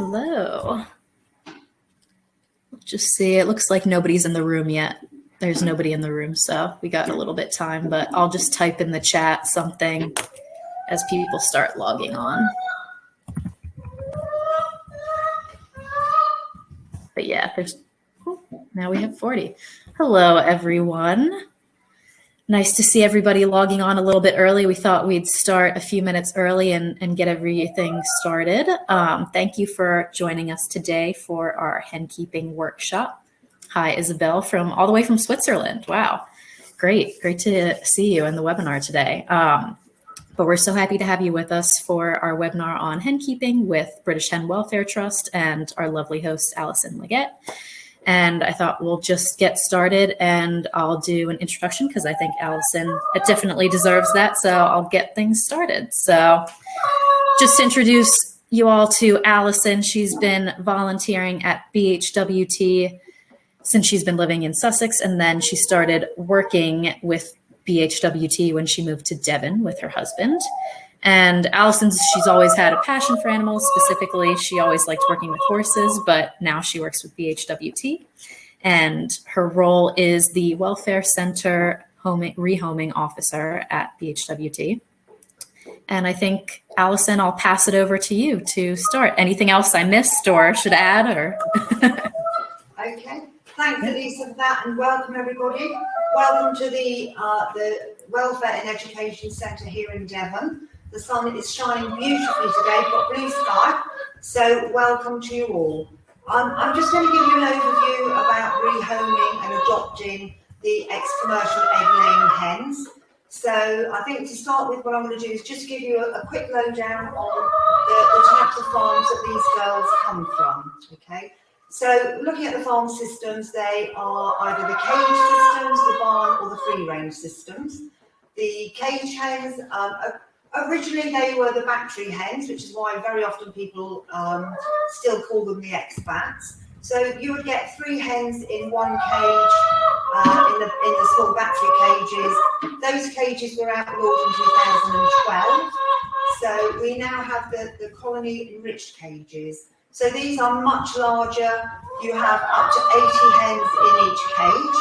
Hello. Just see, it looks like nobody's in the room yet. There's nobody in the room, so we got a little bit time, but I'll just type in the chat something as people start logging on. But yeah, now we have 40. Hello, everyone. Nice to see everybody logging on a little bit early. We thought we'd start a few minutes early and get everything started. Thank you for joining us today for our hen keeping workshop. Hi, Isabel, from all the way from Switzerland. Wow, great to see you in the webinar today. But we're so happy to have you with us for our webinar on hen keeping with British Hen Welfare Trust and our lovely host, Alison Leggett. And I thought we'll just get started and I'll do an introduction because I think Alison definitely deserves that. So I'll get things started. So just to introduce you all to Alison, she's been volunteering at BHWT since she's been living in Sussex. And then she started working with BHWT when she moved to Devon with her husband. And she's always had a passion for animals. Specifically, she always liked working with horses, but now she works with BHWT. And her role is the Welfare Center rehoming officer at BHWT. And I think, Alison, I'll pass it over to you to start. Anything else I missed or should add? Or Okay, thanks, Elisa, for that, and welcome everybody. Welcome to the Welfare and Education Centre here in Devon. The sun is shining beautifully today, we've got blue sky, so welcome to you all. I'm just going to give you an overview about rehoming and adopting the ex-commercial egg-laying hens. So I think to start with, what I'm going to do is just give you a quick lowdown on the types of farms that these girls come from, okay? So looking at the farm systems, they are either the cage systems, the barn, or the free-range systems. The cage hens, originally they were the battery hens, which is why very often people still call them the expats. So you would get 3 hens in one cage, in the small battery cages. Those cages were outlawed in 2012. So we now have the colony enriched cages. So these are much larger. You have up to 80 hens in each cage.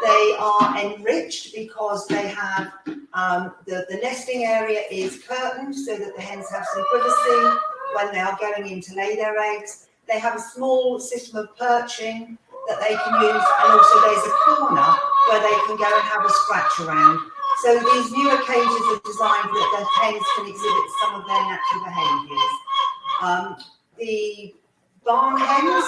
They are enriched because they have the nesting area is curtained so that the hens have some privacy when they are going in to lay their eggs. They have a small system of perching that they can use, and also there's a corner where they can go and have a scratch around. So these newer cages are designed that the hens can exhibit some of their natural behaviours. The barn hens,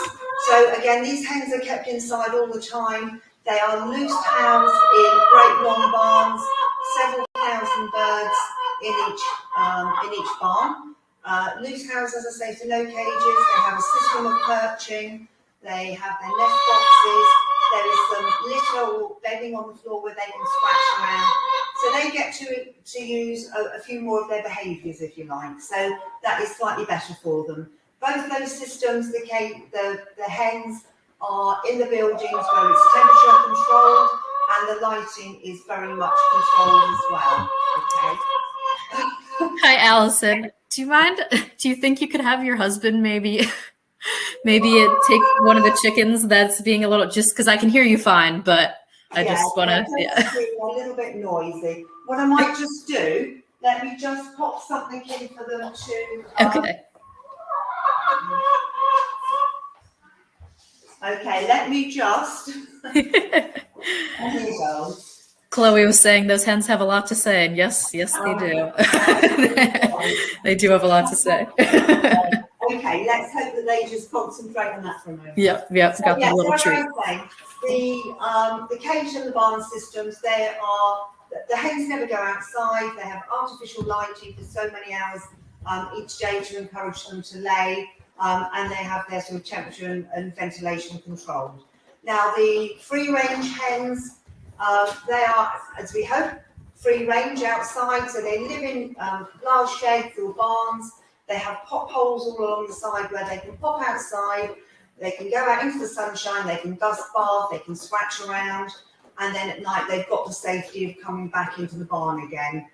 so again, these hens are kept inside all the time. They are loose housed in great long barns, several thousand birds in each barn. Loose housed, as I say, so no cages. They have a system of perching. They have their nest boxes. There is some litter or bedding on the floor where they can scratch around. So they get to use a few more of their behaviours, if you like. So that is slightly better for them. Both those systems, the hens, are in the buildings where it's temperature controlled and the lighting is very much controlled as well. Okay. Hi, Alison. Do you think you could have your husband maybe take one of the chickens that's being a little, just because I can hear you fine, but I just want to. Yeah, a little bit noisy. What I might just do, let me just pop something in for them to. Okay. Okay, let me just. Here you go. Chloe was saying those hens have a lot to say, and yes, they do. They do have a lot to say. Okay, let's hope that they just concentrate on that for a moment. Yep, got the little treat. The cage and the barn systems, the hens never go outside. They have artificial lighting for so many hours each day to encourage them to lay, and they have their sort of temperature and ventilation controlled. Now, the free-range hens, they are, as we hope, free-range outside, so they live in large sheds or barns. They have pop holes all along the side where they can pop outside, they can go out into the sunshine, they can dust bath, they can scratch around, and then at night they've got the safety of coming back into the barn again.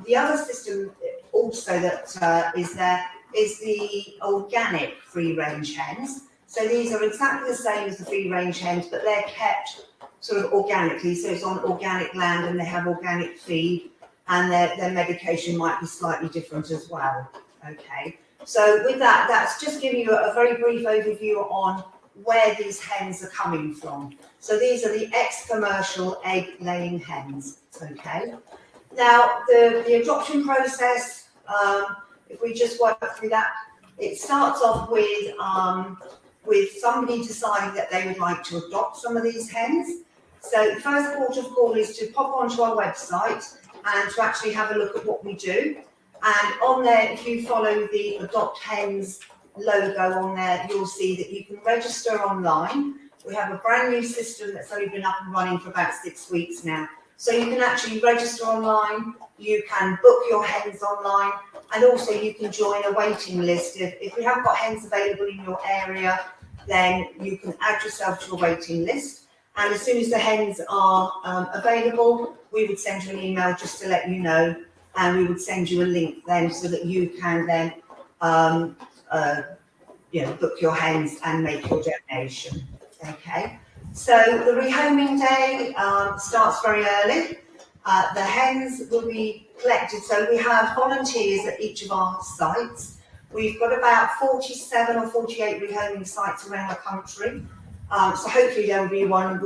The other system also that is there is the organic free-range hens. So these are exactly the same as the free-range hens, but they're kept sort of organically. So it's on organic land and they have organic feed, and their medication might be slightly different as well. Okay. So with that, that's just giving you a very brief overview on where these hens are coming from. So these are the ex-commercial egg-laying hens. Okay. Now the adoption process, if we just work through that, it starts off with somebody deciding that they would like to adopt some of these hens. So the first port of call is to pop onto our website and to actually have a look at what we do. And on there, if you follow the Adopt Hens logo on there, you'll see that you can register online. We have a brand new system that's only been up and running for about 6 weeks now. So you can actually register online, you can book your hens online, and also you can join a waiting list. If we haven't got hens available in your area, then you can add yourself to a waiting list. And as soon as the hens are available, we would send you an email just to let you know, and we would send you a link then so that you can then book your hens and make your donation. Okay. So the rehoming day starts very early. The hens will be collected. So we have volunteers at each of our sites. We've got about 47 or 48 rehoming sites around the country. So hopefully there will be one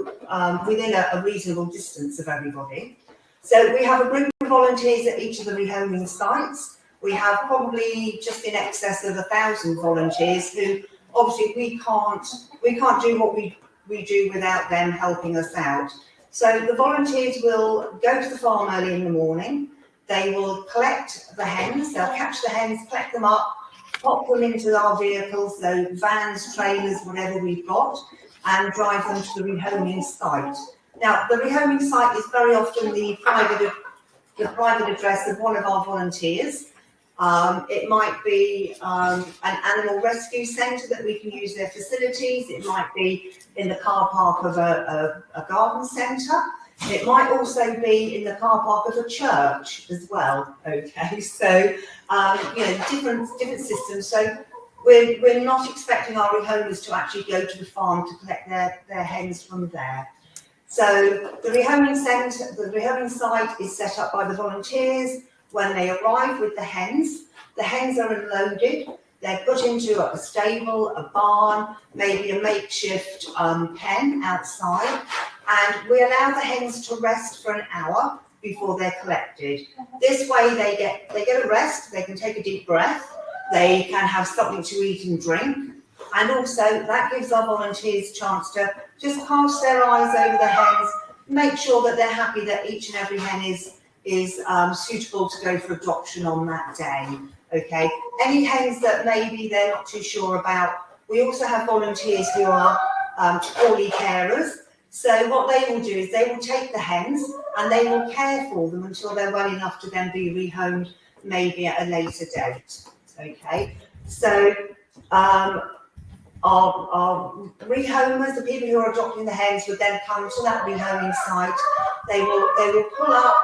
within a reasonable distance of everybody. So we have a group of volunteers at each of the rehoming sites. We have probably just in excess of 1,000 volunteers who obviously we can't do what we do without them helping us out. So the volunteers will go to the farm early in the morning. They will collect the hens. They'll catch the hens, collect them up, pop them into our vehicles, so vans, trailers, whatever we've got, and drive them to the rehoming site. Now, the rehoming site is very often the private address of one of our volunteers. It might be an animal rescue centre that we can use their facilities. It might be in the car park of a garden centre. It might also be in the car park of a church as well. Okay, so different systems. So we're not expecting our rehomers to actually go to the farm to collect their hens from there. So the rehoming centre, the rehoming site is set up by the volunteers. When they arrive with the hens are unloaded. They're put into a stable, a barn, maybe a makeshift pen outside, and we allow the hens to rest for an hour before they're collected. This way they get a rest, they can take a deep breath, they can have something to eat and drink, and also that gives our volunteers a chance to just cast their eyes over the hens, make sure that they're happy that each and every hen is suitable to go for adoption on that day. Okay, any hens that maybe they're not too sure about, we also have volunteers who are poorly carers. So what they will do is they will take the hens and they will care for them until they're well enough to then be rehomed, maybe at a later date. Okay, so our rehomers, the people who are adopting the hens, would then come to that rehoming site. They will pull up.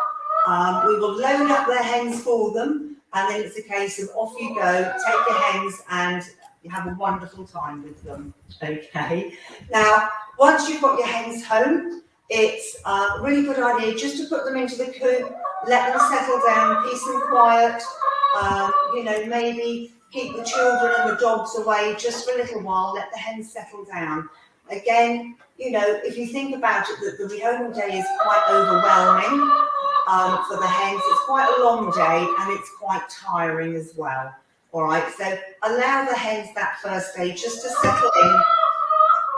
We will load up their hens for them, and then it's a case of off you go, take your hens, and you have a wonderful time with them. Okay. Now, once you've got your hens home, it's a really good idea just to put them into the coop, let them settle down, peace and quiet. Maybe keep the children and the dogs away just for a little while, let the hens settle down. Again, if you think about it, the rehoming day is quite overwhelming. For the hens, it's quite a long day and it's quite tiring as well. All right, so allow the hens that first day just to settle in,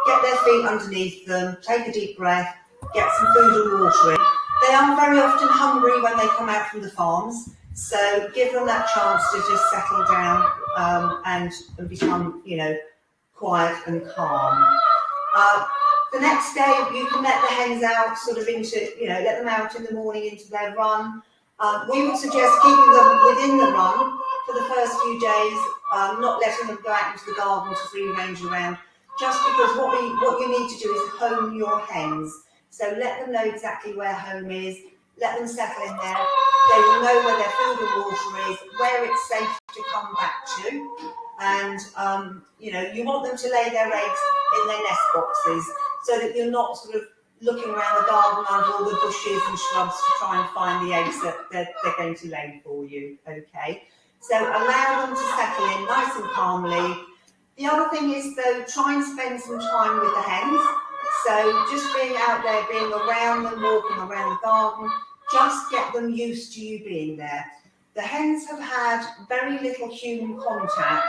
get their feet underneath them, take a deep breath, get some food and water in. They are very often hungry when they come out from the farms, so give them that chance to just settle down and become, quiet and calm. The next day, you can let the hens out, let them out in the morning into their run. We would suggest keeping them within the run for the first few days, not letting them go out into the garden to free range around, just because what you need to do is home your hens. So let them know exactly where home is. let them settle in there. They will know where their food and water is, where it's safe to come back to. And, you know, you want them to lay their eggs in their nest boxes so that you're not sort of looking around the garden under all the bushes and shrubs to try and find the eggs that they're going to lay for you, okay? So allow them to settle in nice and calmly. The other thing is, though, try and spend some time with the hens. So just being out there, being around them, walking around the garden, just get them used to you being there. The hens have had very little human contact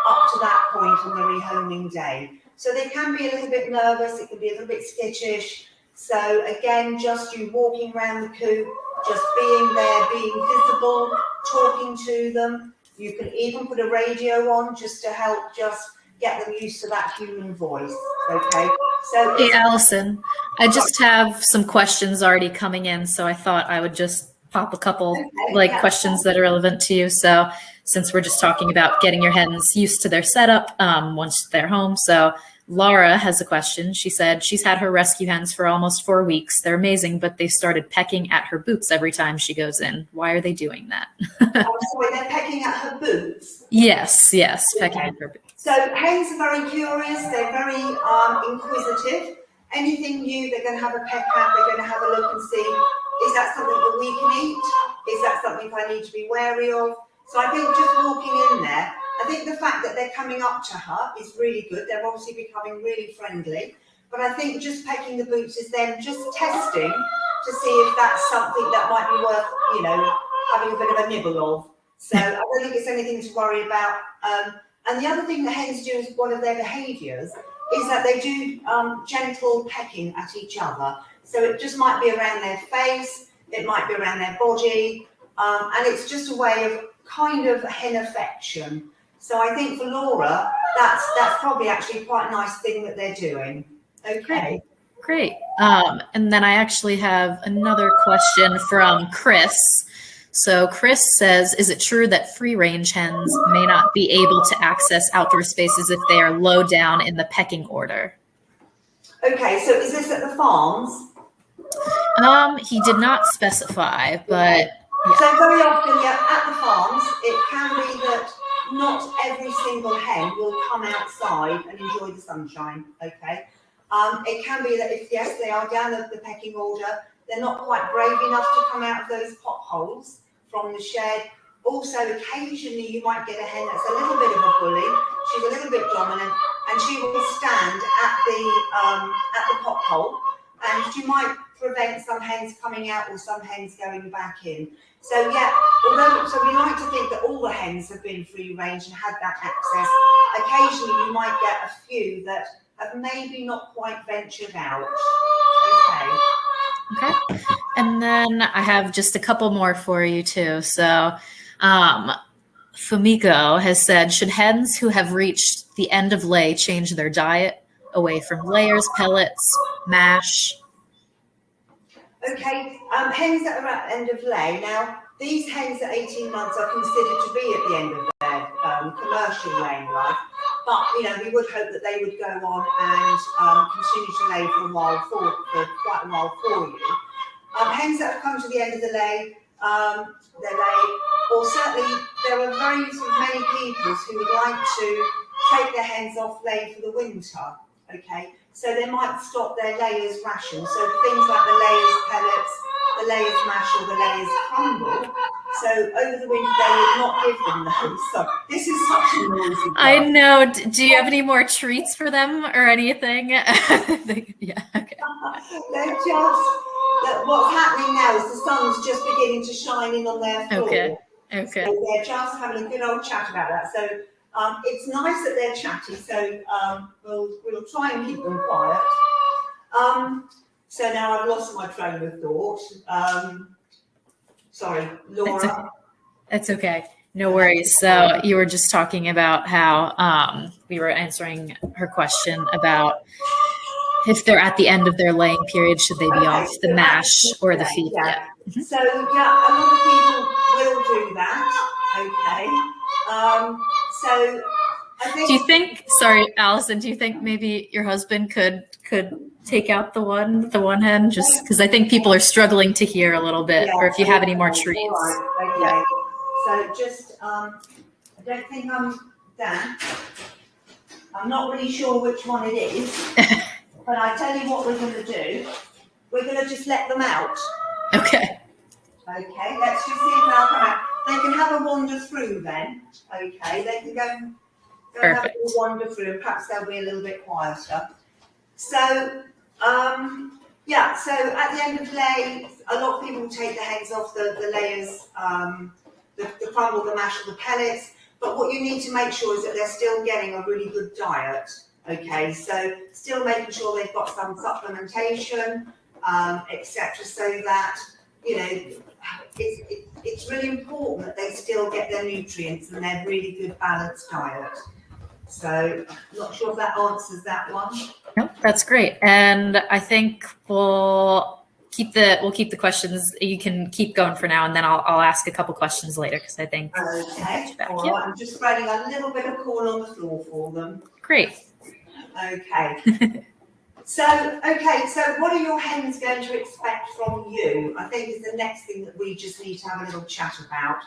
up to that point on the rehoming day. So they can be a little bit nervous, it can be a little bit skittish. So again, just you walking around the coop, just being there, being visible, talking to them. You can even put a radio on just to help just get them used to that human voice, okay? So hey, Alison, I just have some questions already coming in, so I thought I would just pop a couple questions that are relevant to you. So since we're just talking about getting your hens used to their setup once they're home. So Laura has a question. She said she's had her rescue hens for almost 4 weeks. They're amazing, but they started pecking at her boots every time she goes in. Why are they doing that? I'm sorry, they're pecking at her boots? Yes, pecking at her boots. So hens are very curious. They're very inquisitive. Anything new, they're going to have a peck at. They're going to have a look and see, is that something that we can eat? Is that something I need to be wary of? So I think just walking in there, I think the fact that they're coming up to her is really good. They're obviously becoming really friendly. But I think just pecking the boots is them just testing to see if that's something that might be worth, you know, having a bit of a nibble of. So I don't think it's anything to worry about. And the other thing that hens do as one of their behaviours is that they do gentle pecking at each other. So it just might be around their face, it might be around their body, and it's just a way of kind of hen affection. So I think for Laura, that's probably actually quite a nice thing that they're doing. Okay. Great. And then I actually have another question from Chris. So Chris says, is it true that free-range hens may not be able to access outdoor spaces if they are low down in the pecking order? Okay, so is this at the farms? He did not specify, but... Yeah. So very often, yeah, at the farms, it can be that not every single hen will come outside and enjoy the sunshine, okay? It can be that if, yes, they are down the pecking order, they're not quite brave enough to come out of those potholes from the shed. Also, occasionally you might get a hen that's a little bit of a bully. She's a little bit dominant, and she will stand at the pothole, and she might prevent some hens coming out or some hens going back in. So yeah, so we like to think that all the hens have been free range and had that access. Occasionally you might get a few that have maybe not quite ventured out. Okay. And then I have just a couple more for you too. So Fumiko has said, should hens who have reached the end of lay change their diet away from layers, pellets, mash? Okay, hens that are at end of lay. Now, these hens at 18 months are considered to be at the end of their commercial laying life, but you know, we would hope that they would go on and continue to lay for quite a while for you. Hens that have come to the end of the lay, their lay, or certainly there are very many people who would like to take their hens off lay for the winter. Okay, so they might stop their layers ration. So things like the layers pellets, the layers mash, or the layers crumble. So over the winter they would not give them those. So this is such a noisy place. I know. Do you have any more treats for them or anything? Yeah. Okay. They're just what's happening now is the sun's just beginning to shine in on their floor. Okay. So they're just having a good old chat about that. So it's nice that they're chatty, so we'll try and keep them quiet. So now I've lost my train of thought. Sorry, Laura. That's okay. No worries. So you were just talking about how we were answering her question about if they're at the end of their laying period, should they be off the mash or the feed? Yeah. So yeah, a lot of people will do that. Okay. So I think. Do you think? Sorry, Alison. Do you think maybe your husband could take out the one hen? Just because I think people are struggling to hear a little bit, Yeah, or if you have any more okay, treats. all right, okay. Yeah. So just, I don't think I'm Dan. I'm not really sure which one it is, but I tell you what we're going to do. We're going to just let them out. Okay. Okay, let's just see if they'll come out. They can have a wander through then. Okay, they can go and have a wander through, and perhaps they'll be a little bit quieter. So, yeah, so at the end of the day, a lot of people take the heads off the layers, the crumble, the mash, or the pellets. But what you need to make sure is that they're still getting a really good diet. Okay, so still making sure they've got some supplementation, etc., so that, you know, it's really important that they still get their nutrients and their really good balanced diet. So, I'm not sure if that answers that one. Nope, that's great. And I think we'll keep the questions. You can keep going for now, and then I'll ask a couple questions later because I think. Okay. All right. I'm just spreading a little bit of corn on the floor for them. Great. Okay. So what are your hens going to expect from you? I think is the next thing that we just need to have a little chat about.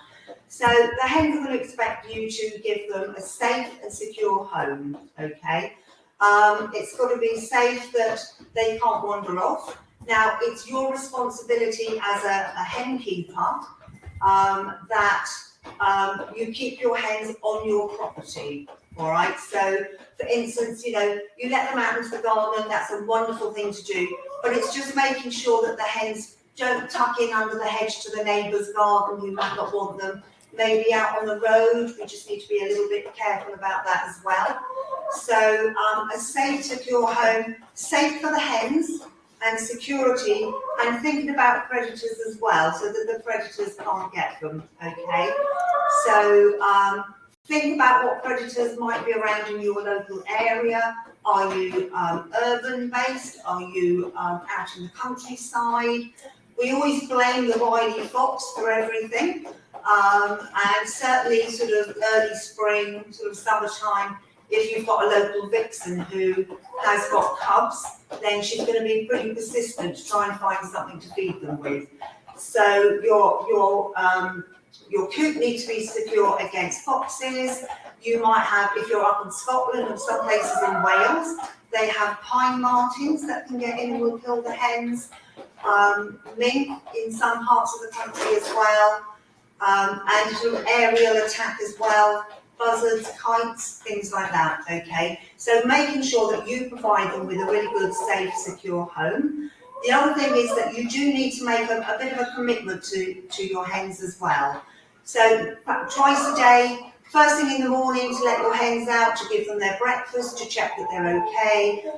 So the hens are going to expect you to give them a safe and secure home. Okay. It's got to be safe that they can't wander off. Now, it's your responsibility as a hen keeper that you keep your hens on your property, all right? So, for instance, you know, you let them out into the garden, that's a wonderful thing to do, but it's just making sure that the hens don't tuck in under the hedge to the neighbour's garden who might not want them. Maybe out on the road, we just need to be a little bit careful about that as well. So, a safe, secure home, safe for the hens, and security, and thinking about predators as well, so that the predators can't get them, okay? So think about what predators might be around in your local area. Are you urban based? Are you out in the countryside? We always blame the wily fox for everything, and certainly sort of early spring, sort of summertime, if you've got a local vixen who has got cubs, then she's going to be pretty persistent to try and find something to feed them with. So your coop needs to be secure against foxes. You might have, if you're up in Scotland and some places in Wales, they have pine martins that can get in and will kill the hens. Mink in some parts of the country as well, and sort of aerial attack as well. Buzzards, kites, things like that, okay? So making sure that you provide them with a really good, safe, secure home. The other thing is that you do need to make a bit of a commitment to your hens as well. So twice a day, first thing in the morning to let your hens out, to give them their breakfast, to check that they're okay.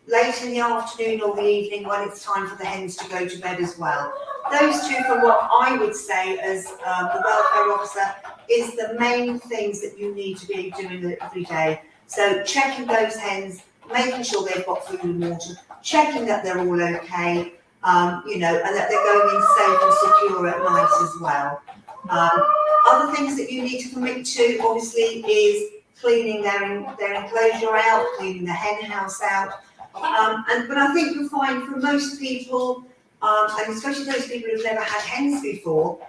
Late in the afternoon or the evening when it's time for the hens to go to bed as well. Those two, from what I would say as the welfare officer, is the main things that you need to be doing every day. So checking those hens, making sure they've got food and water, checking that they're all okay, you know, and that they're going in safe and secure at night as well. Other things that you need to commit to, obviously, is cleaning their enclosure out, cleaning the hen house out. But I think you'll find for most people, and especially those people who've never had hens before,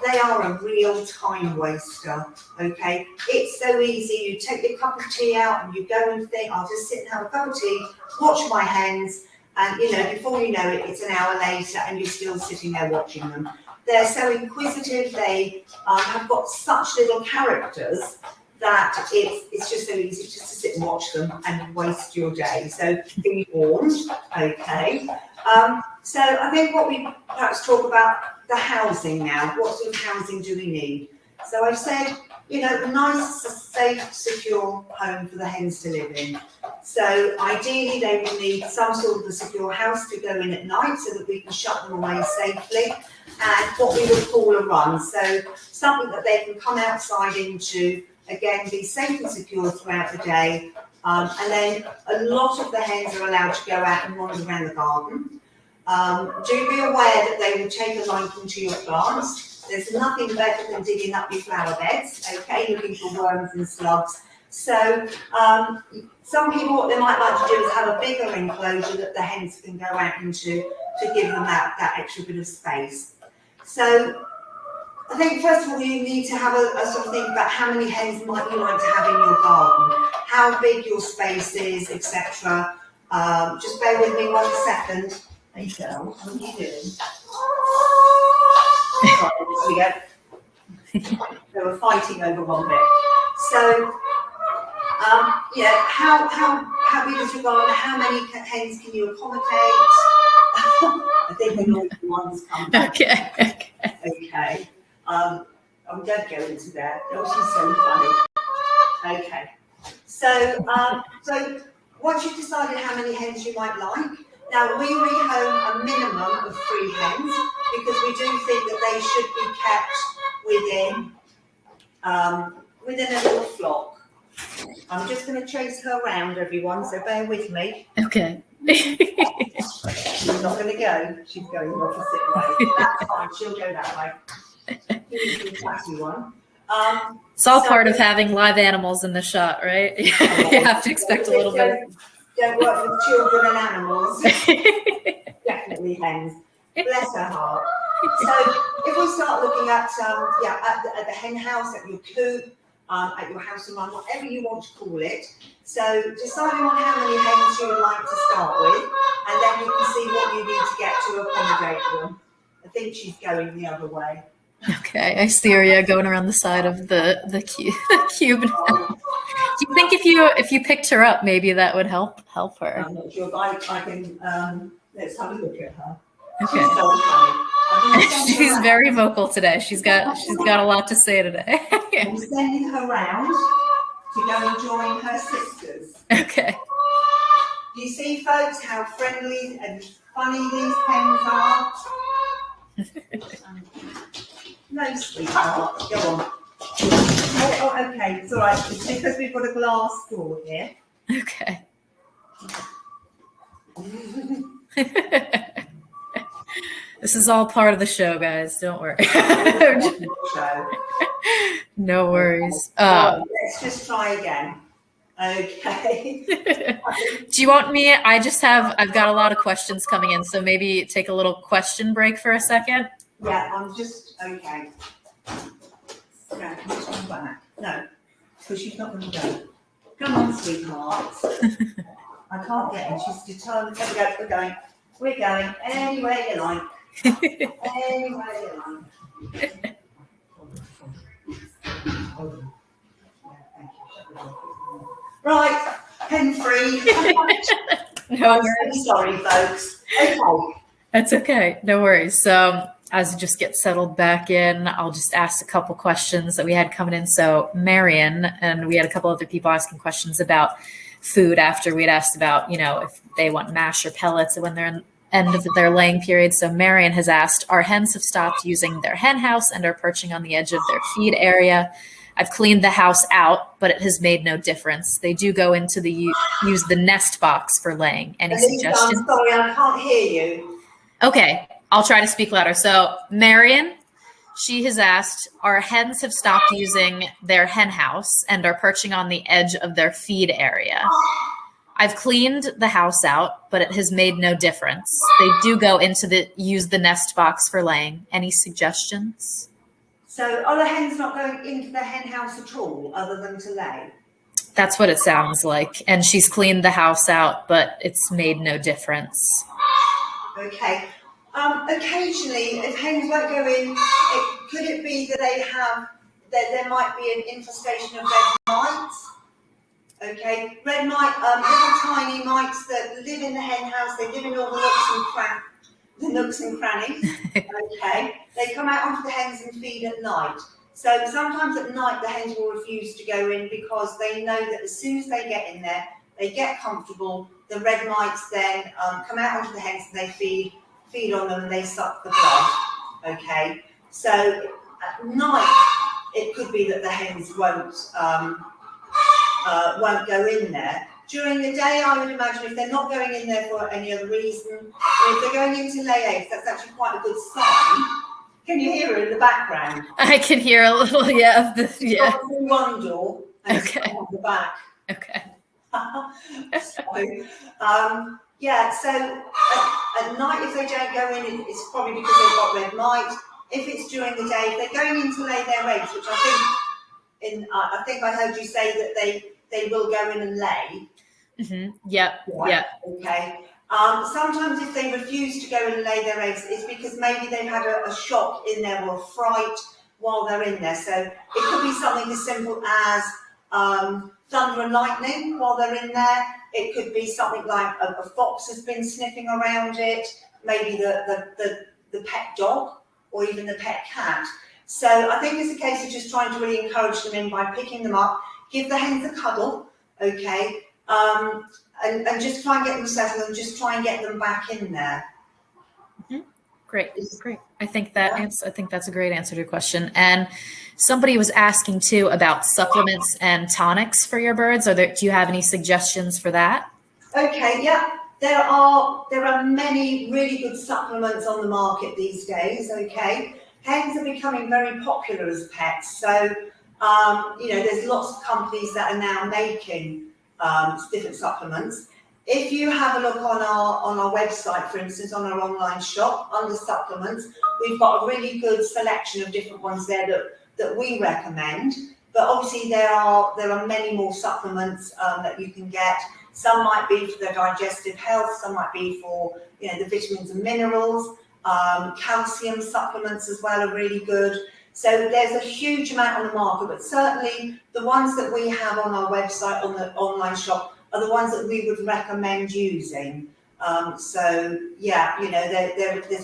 they are a real time waster, okay? It's so easy, you take your cup of tea out and you go and think, I'll just sit and have a cup of tea, watch my hens, and you know, before you know it, it's an hour later and you're still sitting there watching them. They're so inquisitive, they have got such little characters that it's just so easy just to sit and watch them and waste your day. So be warned, okay? So I think what we perhaps talk about the housing now. What sort of housing do we need? So I've said, you know, a nice, safe, secure home for the hens to live in. So ideally they will need some sort of a secure house to go in at night so that we can shut them away safely, and what we would call a run. So something that they can come outside into, again, be safe and secure throughout the day. And then a lot of the hens are allowed to go out and wander around the garden. Do be aware that they will take a liking to your plants. There's nothing better than digging up your flower beds, okay, looking for worms and slugs. So some people, what they might like to do is have a bigger enclosure that the hens can go out into to give them that extra bit of space. So I think first of all you need to have a sort of think about how many hens might you like to have in your garden, how big your space is, etc. Just bear with me 1 second. There you go. What are you doing? Right, there we go. They were fighting over one bit. So yeah, how big is your garden? How many hens can you accommodate? I think the normal ones come back. Okay. Okay. Don't go into that. Oh, she's so funny. Okay. So, so once you've decided how many hens you might like, now we rehome a minimum of 3 hens because we do think that they should be kept within a little flock. I'm just going to chase her around, everyone, so bear with me. Okay. She's not going to go. She's going the opposite way. That's fine. She'll go that way. Here's the classy one. It's all part of having live animals in the shot, right? You have to expect a little bit. Don't work with children and animals. Definitely hens. Bless her heart. So if we start looking at at the hen house, at your coop, at your house and run, whatever you want to call it. So deciding on how many hens you would like to start with, and then you can see what you need to get to accommodate them. I think she's going the other way. Okay, I see her. Yeah, going around the side of the cube. Do you think if you picked her up, maybe that would help her? I'm not sure, but I can. Let's have a look at her. Okay. She's so funny. She's very vocal today. She's got a lot to say today. I'm sending her round to go and join her sisters. Okay. You see, folks, how friendly and funny these hens are. No, sweetheart. Go on. Oh, okay. It's all right. It's because we've got a glass door here. Okay. This is all part of the show, guys. Don't worry. No worries. Let's just try again. Okay. Do you want me? I've got a lot of questions coming in, so maybe take a little question break for a second. Yeah, I'm just okay. Yeah, can you come back? No, because she's not going to go. Come on, sweetheart. I can't get in. She's determined. There we go. We're going. We're going anywhere you like. Anywhere you like. Right, pen free. No worries. I'm sorry, folks. Okay. That's okay. No worries. So as we just get settled back in, I'll just ask a couple questions that we had coming in. So Marion, and we had a couple other people asking questions about food after we'd asked about, if they want mash or pellets when they're in end of their laying period. So Marion has asked, our hens have stopped using their hen house and are perching on the edge of their feed area. I've cleaned the house out, but it has made no difference. They do go into use the nest box for laying. Any suggestions? I'm sorry, I can't hear you. Okay, I'll try to speak louder. So Marion, she has asked, our hens have stopped using their hen house and are perching on the edge of their feed area. I've cleaned the house out, but it has made no difference. They do go into use the nest box for laying. Any suggestions? So are the hens not going into the hen house at all, other than to lay? That's what it sounds like. And she's cleaned the house out, but it's made no difference. Okay. Occasionally, if hens won't go in, could it be that there might be an infestation of red mites? Okay, red mite, little tiny mites that live in the hen house. They live in all the nooks and crannies. Okay, they come out onto the hens and feed at night. So sometimes at night the hens will refuse to go in because they know that as soon as they get in there, they get comfortable. The red mites then come out onto the hens and they feed on them and they suck the blood. Okay, so at night it could be that the hens won't go in there. During the day, I would imagine if they're not going in there for any other reason, or if they're going in to lay eggs, that's actually quite a good sign. Can you hear her in the background? I can hear a little, yeah. She's gone through one door and Okay. some on the back. Okay. So at night, if they don't go in, it's probably because they've got red mite. If it's during the day, if they're going in to lay their eggs, which I think I heard you say that they will go in and lay. Yep. Yeah. Yep. Okay. Sometimes if they refuse to go and lay their eggs, it's because maybe they've had a shock in there or a fright while they're in there. So it could be something as simple as thunder and lightning while they're in there. It could be something like a fox has been sniffing around it, maybe the pet dog or even the pet cat. So I think it's a case of just trying to really encourage them in by picking them up, give the hens a cuddle, okay, and just try and get them settled and just try and get them back in there. Great. I think that's a great answer to your question. And somebody was asking too about supplements and tonics for your birds. Do you have any suggestions for that? Okay, yeah. There are many really good supplements on the market these days, okay. Hens are becoming very popular as pets. So, there's lots of companies that are now making different supplements. If you have a look on our website, for instance, on our online shop, under supplements, we've got a really good selection of different ones there that we recommend. But obviously there are many more supplements that you can get. Some might be for their digestive health, some might be for the vitamins and minerals. Calcium supplements as well are really good. So there's a huge amount on the market, but certainly the ones that we have on our website, on the online shop, are the ones that we would recommend using. There's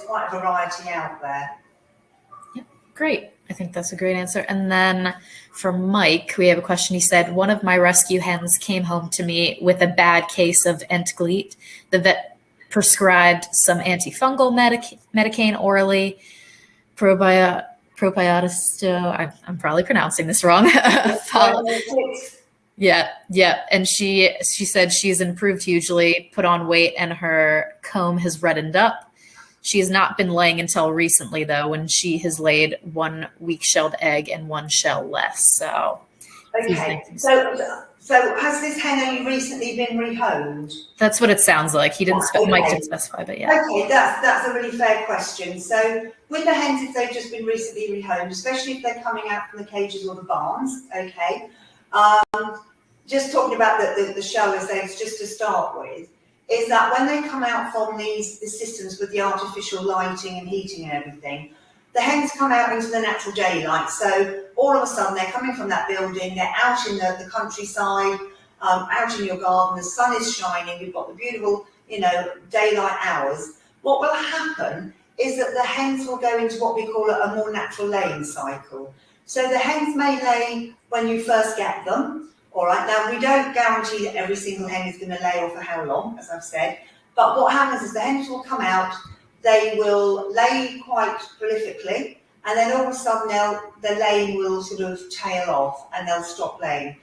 quite a variety out there. Yep, great. I think that's a great answer. And then for Mike, we have a question. He said, one of my rescue hens came home to me with a bad case of entglite. The vet prescribed some antifungal medicaine orally, probiotics. I'm probably pronouncing this wrong. Yeah. And she said she's improved hugely, put on weight, and her comb has reddened up. She has not been laying until recently, though, when she has laid 1 weak shelled egg and 1 shell less. So, okay. So has this hen only recently been rehomed? That's what it sounds like. He didn't. Mike didn't specify, but yeah. Okay, that's a really fair question. So with the hens, if they've just been recently rehomed, especially if they're coming out from the cages or the barns, okay. Just talking about the shellless eggs, just to start with, is that when they come out from these systems with the artificial lighting and heating and everything, the hens come out into the natural daylight. So all of a sudden they're coming from that building, they're out in the countryside, out in your garden, the sun is shining, you've got the beautiful, daylight hours. What will happen is that the hens will go into what we call a more natural laying cycle. So the hens may lay when you first get them. All right, now we don't guarantee that every single hen is going to lay or for how long, as I've said, but what happens is the hens will come out, they will lay quite prolifically, and then all of a sudden the laying will sort of tail off and they'll stop laying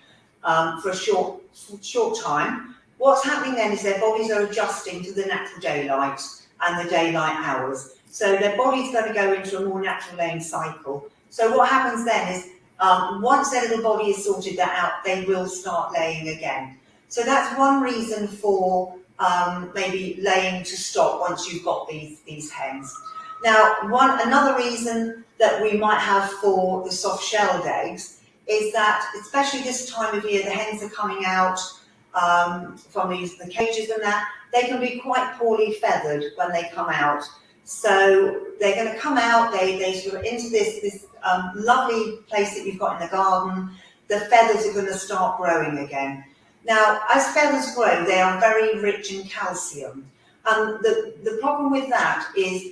for a short time. What's happening then is their bodies are adjusting to the natural daylight and the daylight hours. So their body's going to go into a more natural laying cycle. So what happens then is once their little body has sorted that out, they will start laying again. So that's one reason for maybe laying to stop once you've got these hens. Now, another reason that we might have for the soft-shelled eggs is that, especially this time of year, the hens are coming out from the cages and that, they can be quite poorly feathered when they come out. So they're going to come out, they sort of into this lovely place that you've got in the garden. The feathers are going to start growing again. Now, as feathers grow, they are very rich in calcium. And the problem with that is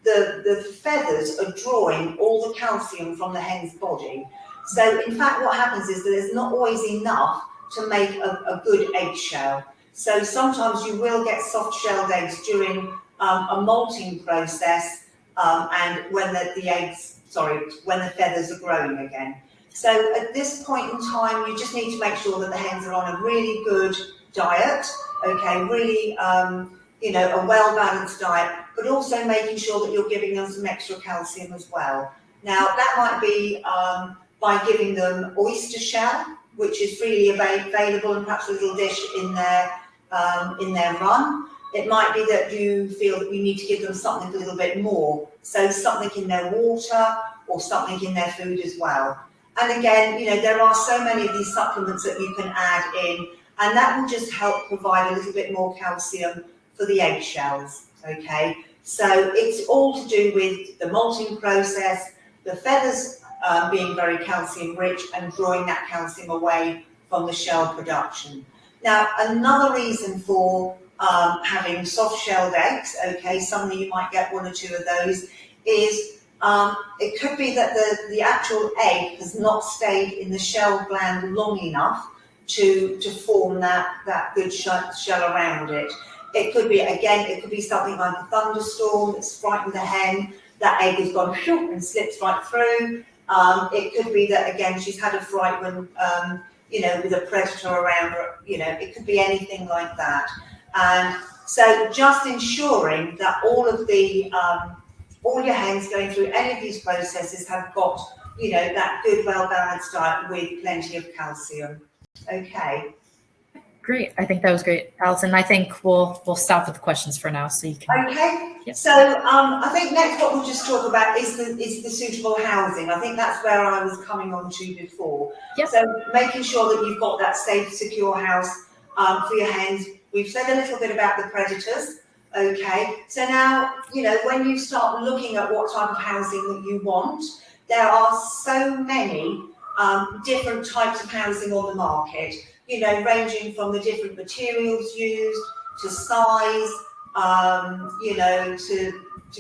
the feathers are drawing all the calcium from the hen's body. So in fact, what happens is that there's not always enough to make a good eggshell. So sometimes you will get soft-shelled eggs during a molting process and when when the feathers are growing again. So at this point in time, you just need to make sure that the hens are on a really good diet, okay, really, a well-balanced diet, but also making sure that you're giving them some extra calcium as well. Now, that might be by giving them oyster shell, which is freely available, and perhaps a little dish in their run. It might be that you feel that you need to give them something a little bit more, so something in their water or something in their food as well. And again, there are so many of these supplements that you can add in, and that will just help provide a little bit more calcium for the eggshells, okay? So it's all to do with the molting process, the feathers being very calcium rich and drawing that calcium away from the shell production. Now, another reason for having soft-shelled eggs, okay, some of you might get 1 or 2 of those, is it could be that the actual egg has not stayed in the shell gland long enough to form that good shell around it. It could be something like a thunderstorm that's frightened the hen. That egg has gone shoop and slips right through. It could be that, again, she's had a fright when, with a predator around her. It could be anything like that. And so just ensuring that all your hens going through any of these processes have got, that good, well-balanced diet with plenty of calcium. Okay. Great. I think that was great, Alison. I think we'll stop with the questions for now, so you can. Okay. Yep. So I think next what we'll just talk about is the suitable housing. I think that's where I was coming on to before. Yep. So making sure that you've got that safe, secure house for your hens. We've said a little bit about the predators. Okay. So now, when you start looking at what type of housing that you want, there are so many different types of housing on the market. Ranging from the different materials used to size, to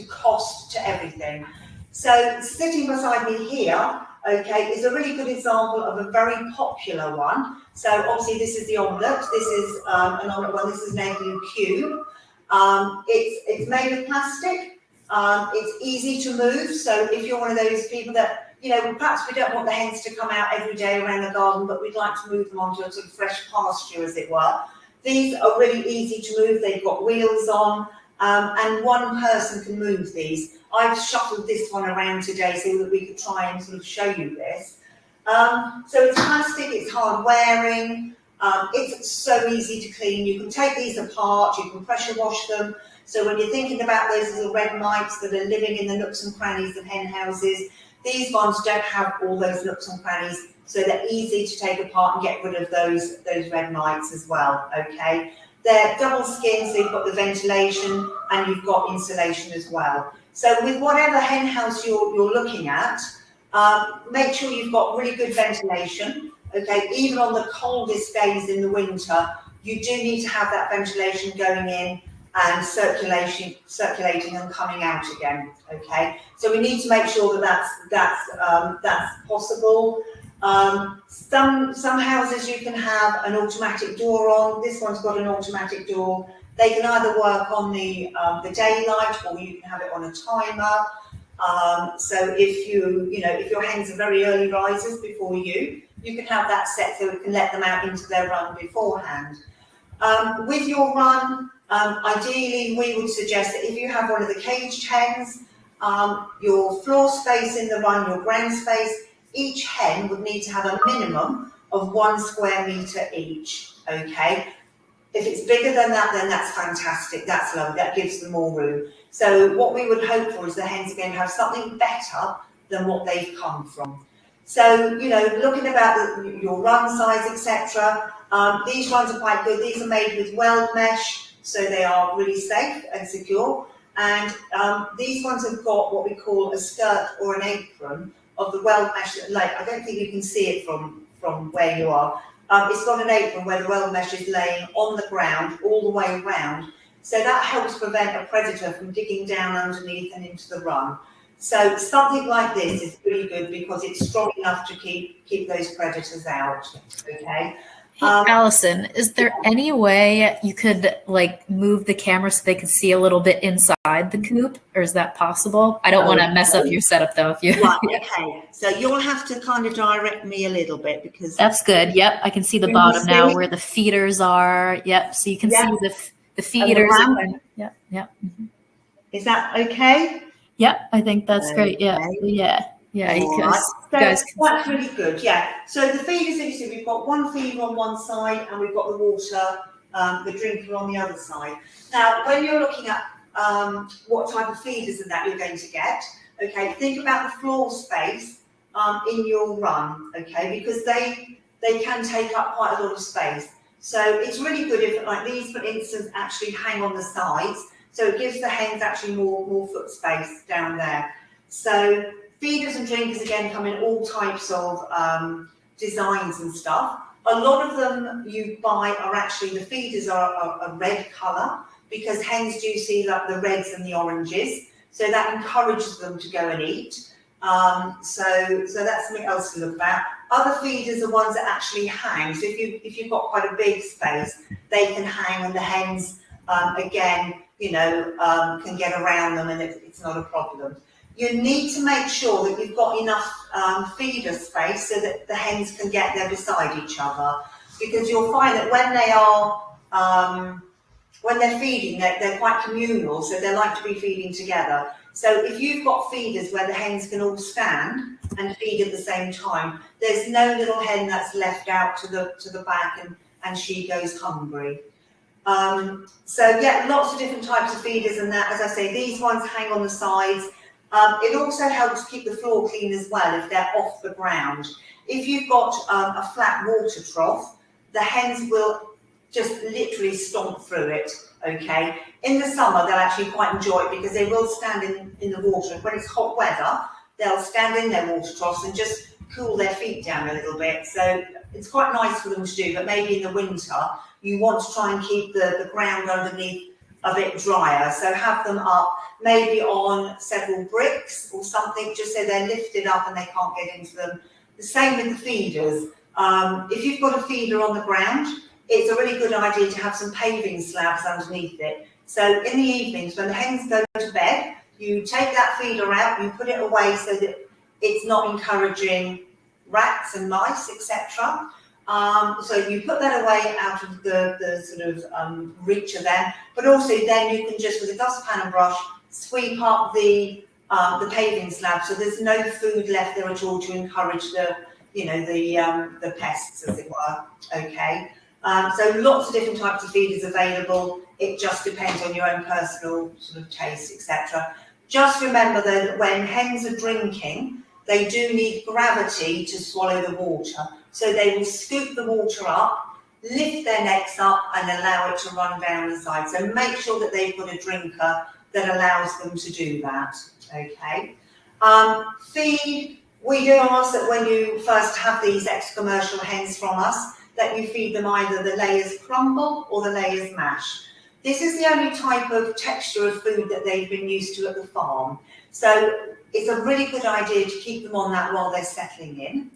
cost, to everything. So sitting beside me here, okay, is a really good example of a very popular one. So obviously this is the Omlet. This is an Omlet one. This is an egg cube. It's made of plastic. It's easy to move. So if you're one of those people that, perhaps we don't want the hens to come out every day around the garden, but we'd like to move them onto a sort of fresh pasture, as it were. These are really easy to move. They've got wheels on, and one person can move these. I've shuffled this one around today so that we could try and sort of show you this. So it's plastic, it's hard wearing, it's so easy to clean. You can take these apart, you can pressure wash them. So when you're thinking about those little red mites that are living in the nooks and crannies of hen houses, these ones don't have all those nooks and crannies, so they're easy to take apart and get rid of those red mites as well, okay? They're double skin, so you've got the ventilation and you've got insulation as well. So with whatever hen house you're looking at, make sure you've got really good ventilation, okay? Even on the coldest days in the winter, you do need to have that ventilation going in and circulating and coming out again, okay? So we need to make sure that that's possible. Some houses you can have an automatic door on. This one's got an automatic door. They can either work on the daylight, or you can have it on a timer. So if your hens are very early risers before you can have that set so it can let them out into their run beforehand. With your run, ideally, we would suggest that if you have one of the caged hens, your floor space in the run, your ground space, each hen would need to have a minimum of 1 square metre each, okay? If it's bigger than that, then that's fantastic, that's lovely, that gives them more room. So what we would hope for is the hens are going to have something better than what they've come from. So, looking about your run size, etc., these runs are quite good. These are made with weld mesh, so they are really safe and secure. And these ones have got what we call a skirt or an apron of the weld mesh. Like, I don't think you can see it from where you are. It's got an apron where the weld mesh is laying on the ground all the way around. So that helps prevent a predator from digging down underneath and into the run. So something like this is really good because it's strong enough to keep those predators out, okay? Hey, Alison, is there any way you could move the camera so they could see a little bit inside the coop, or is that possible? I don't want to mess up your setup though. If you right, okay. So you'll have to kind of direct me a little bit because that's good. Yep, I can see the bottom now where the feeders are. Yep, so you can see the feeders. Yep. Mm-hmm. Is that okay? Yep, I think that's great. Yeah, yeah. Yeah, All right. So guys that's really good. Yeah. So the feeders that you see, we've got one feeder on one side, and we've got the water, the drinker on the other side. Now, when you're looking at what type of feeders and that you're going to get, okay, think about the floor space in your run, okay, because they can take up quite a lot of space. So it's really good if, like these, for instance, actually hang on the sides. So it gives the hens actually more foot space down there. So feeders and drinkers, again, come in all types of designs and stuff. A lot of them you buy are actually, the feeders are a red colour, because hens do see like the reds and the oranges. So that encourages them to go and eat. So that's something else to look at. Other feeders are ones that actually hang. So if you've got quite a big space, they can hang, and the hens, again, you know, can get around them, and it's not a problem. You need to make sure that you've got enough feeder space so that the hens can get there beside each other, because you'll find that when they are when they're feeding, they're quite communal, so they like to be feeding together. So if you've got feeders where the hens can all stand and feed at the same time, there's no little hen that's left out to the back and she goes hungry. So yeah, lots of different types of feeders and that. As I say, these ones hang on the sides. It also helps keep the floor clean as well if they're off the ground. If you've got a flat water trough, the hens will just literally stomp through it, okay? In the summer, they'll actually quite enjoy it because they will stand in the water. When it's hot weather, they'll stand in their water troughs and just cool their feet down a little bit. So it's quite nice for them to do, but maybe in the winter, you want to try and keep the ground underneath a bit drier. So have them up maybe on several bricks or something, just so they're lifted up and they can't get into them. The same with the feeders. If you've got a feeder on the ground, it's a really good idea to have some paving slabs underneath it. So in the evenings, when the hens go to bed, you take that feeder out, you put it away so that it's not encouraging rats and mice, etc. So you put that away out of the sort of reach of them, but also then you can just, with a dustpan and brush, sweep up the paving slab, so there's no food left there at all to encourage the, you know, the pests, as it were. Okay. So lots of different types of feeders available. It just depends on your own personal sort of taste, etc. Just remember that when hens are drinking, they do need gravity to swallow the water. So they will scoop the water up, lift their necks up, and allow it to run down the side. So make sure that they've got a drinker that allows them to do that. Okay. Feed. We do ask that when you first have these ex-commercial hens from us, that you feed them either the layers crumble or the layers mash. This is the only type of texture of food that they've been used to at the farm. So it's a really good idea to keep them on that while they're settling in.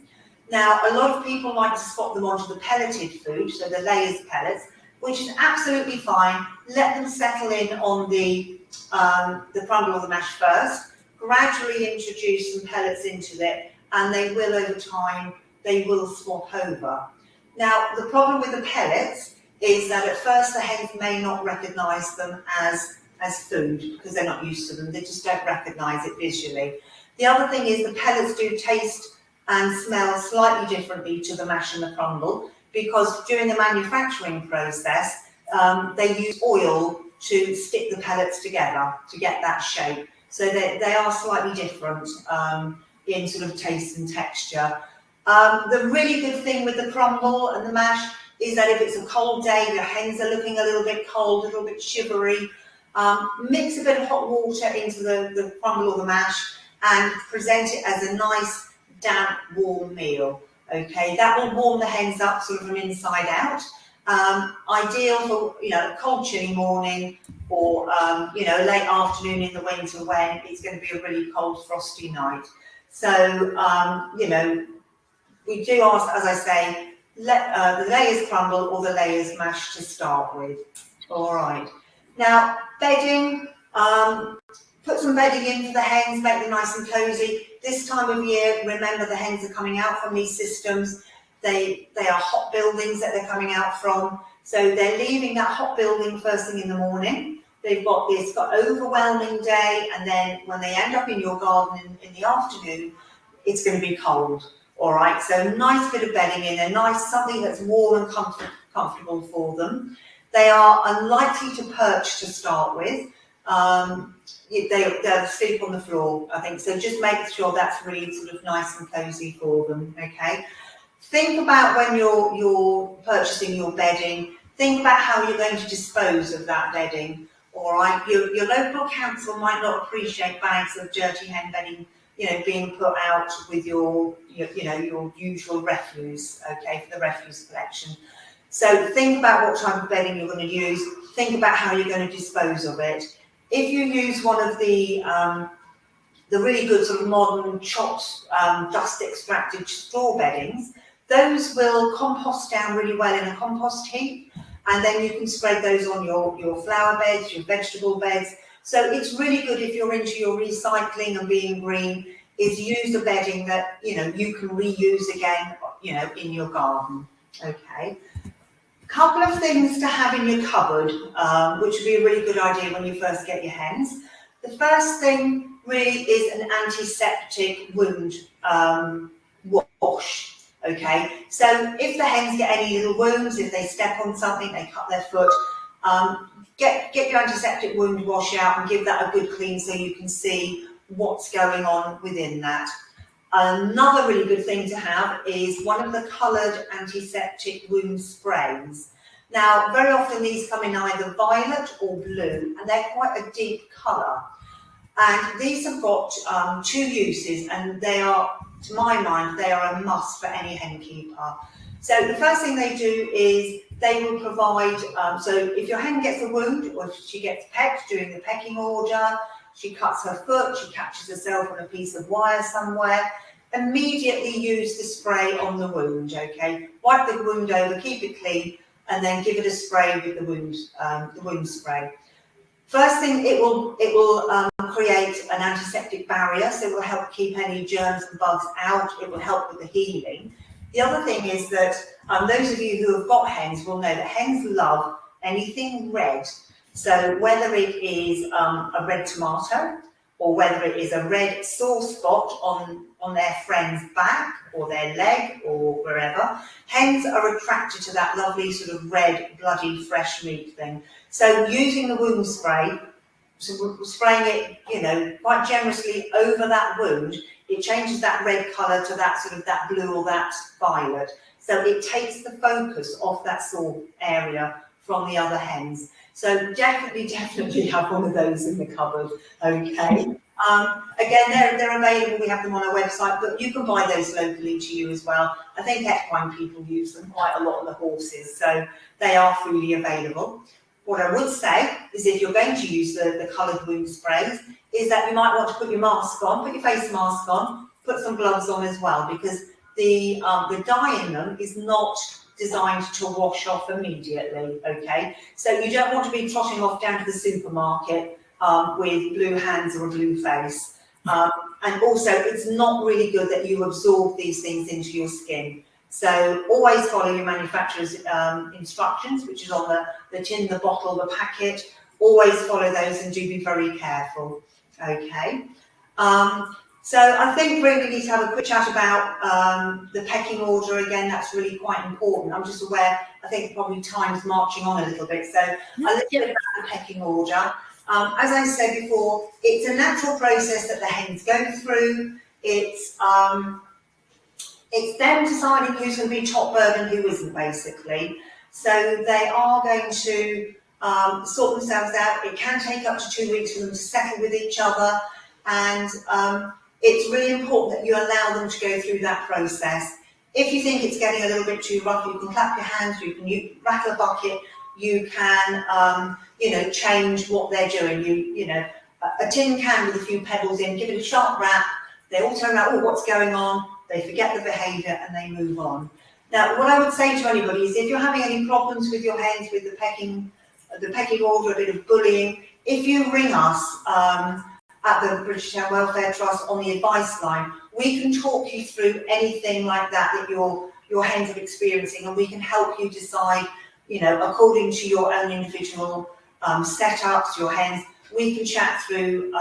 Now, a lot of people like to swap them onto the pelleted food, so the layers pellets, which is absolutely fine. Let them settle in on the crumble or the mash first. Gradually introduce some pellets into it, and they will, over time, they will swap over. Now, the problem with the pellets is that at first the hens may not recognise them as food because they're not used to them. They just don't recognise it visually. The other thing is the pellets do taste and smell slightly differently to the mash and the crumble, because during the manufacturing process, they use oil to stick the pellets together to get that shape. So they are slightly different in sort of taste and texture. The really good thing with the crumble and the mash is that if it's a cold day, your hens are looking a little bit cold, a little bit shivery, mix a bit of hot water into the crumble or the mash and present it as a nice, damp, warm meal. Okay, that will warm the hens up sort of from inside out. Ideal for, you know, a cold, chilly morning, or you know, late afternoon in the winter when it's going to be a really cold, frosty night. So you know, we do ask, as I say, let the layers crumble or the layers mash to start with. All right. Now, bedding. Put some bedding in for the hens, make them nice and cosy. This time of year, remember the hens are coming out from these systems. They are hot buildings that they're coming out from. So they're leaving that hot building first thing in the morning. They've got this overwhelming day, and then when they end up in your garden in the afternoon, it's going to be cold. All right, so nice bit of bedding in there, nice something that's warm and comfortable for them. They are unlikely to perch to start with. They'll sleep on the floor, I think. So just make sure that's really sort of nice and cozy for them. Okay. Think about when you're purchasing your bedding. Think about how you're going to dispose of that bedding. All right. Your local council might not appreciate bags of dirty hen bedding, being put out with your usual refuse. Okay, for the refuse collection. So think about what type of bedding you're going to use. Think about how you're going to dispose of it. If you use one of the really good sort of modern chopped dust extracted straw beddings, those will compost down really well in a compost heap, and then you can spread those on your flower beds, your vegetable beds. So it's really good if you're into your recycling and being green, is use a bedding that you can reuse again, in your garden. Okay. Couple of things to have in your cupboard, which would be a really good idea when you first get your hens. The first thing really is an antiseptic wound wash. Okay, so if the hens get any little wounds, if they step on something, they cut their foot, get your antiseptic wound wash out and give that a good clean so you can see what's going on within that. Another really good thing to have is one of the coloured antiseptic wound sprays. Now, very often these come in either violet or blue, and they're quite a deep colour. And these have got 2 uses, and they are, to my mind, they are a must for any hen keeper. So the first thing they do is they will provide, so if your hen gets a wound, or if she gets pecked during the pecking order, she cuts her foot, she catches herself on a piece of wire somewhere, immediately use the spray on the wound, okay? Wipe the wound over, keep it clean, and then give it a spray with the wound spray. First thing, it will create an antiseptic barrier, so it will help keep any germs and bugs out. It will help with the healing. The other thing is that those of you who have got hens will know that hens love anything red. So whether it is a red tomato, or whether it is a red sore spot on their friend's back or their leg or wherever, hens are attracted to that lovely sort of red, bloody, fresh meat thing. So using the wound spray, so spraying it, quite generously over that wound, it changes that red colour to that sort of that blue or that violet. So it takes the focus off that sore area from the other hens. So definitely have one of those in the cupboard, okay? Again, they're available, we have them on our website, but you can buy those locally to you as well. I think equine people use them quite a lot on the horses, so they are freely available. What I would say is if you're going to use the coloured wound sprays, is that you might want to put your mask on, put your face mask on, put some gloves on as well, because the dye in them is not designed to wash off immediately, okay? So you don't want to be trotting off down to the supermarket with blue hands or a blue face. And also, it's not really good that you absorb these things into your skin. So always follow your manufacturer's instructions, which is on the tin, the bottle, the packet. Always follow those and do be very careful, okay? So I think we need to have a quick chat about the pecking order again. That's really quite important. I'm just aware, I think probably time's marching on a little bit. So a little bit about the pecking order. As I said before, it's a natural process that the hens go through. It's them deciding who's going to be top bird and who isn't, basically. So they are going to sort themselves out. It can take up to 2 weeks for them to settle with each other, and it's really important that you allow them to go through that process. If you think it's getting a little bit too rough, you can clap your hands, you can rattle a bucket, you can, change what they're doing. A tin can with a few pebbles in, give it a sharp rap, they all turn around, oh, what's going on? They forget the behaviour and they move on. Now, what I would say to anybody is if you're having any problems with your hens, with the pecking order, a bit of bullying, if you ring us at the British Hen Welfare Trust on the advice line, we can talk you through anything like that your hens are experiencing, and we can help you decide, according to your own individual setups, your hens. We can chat through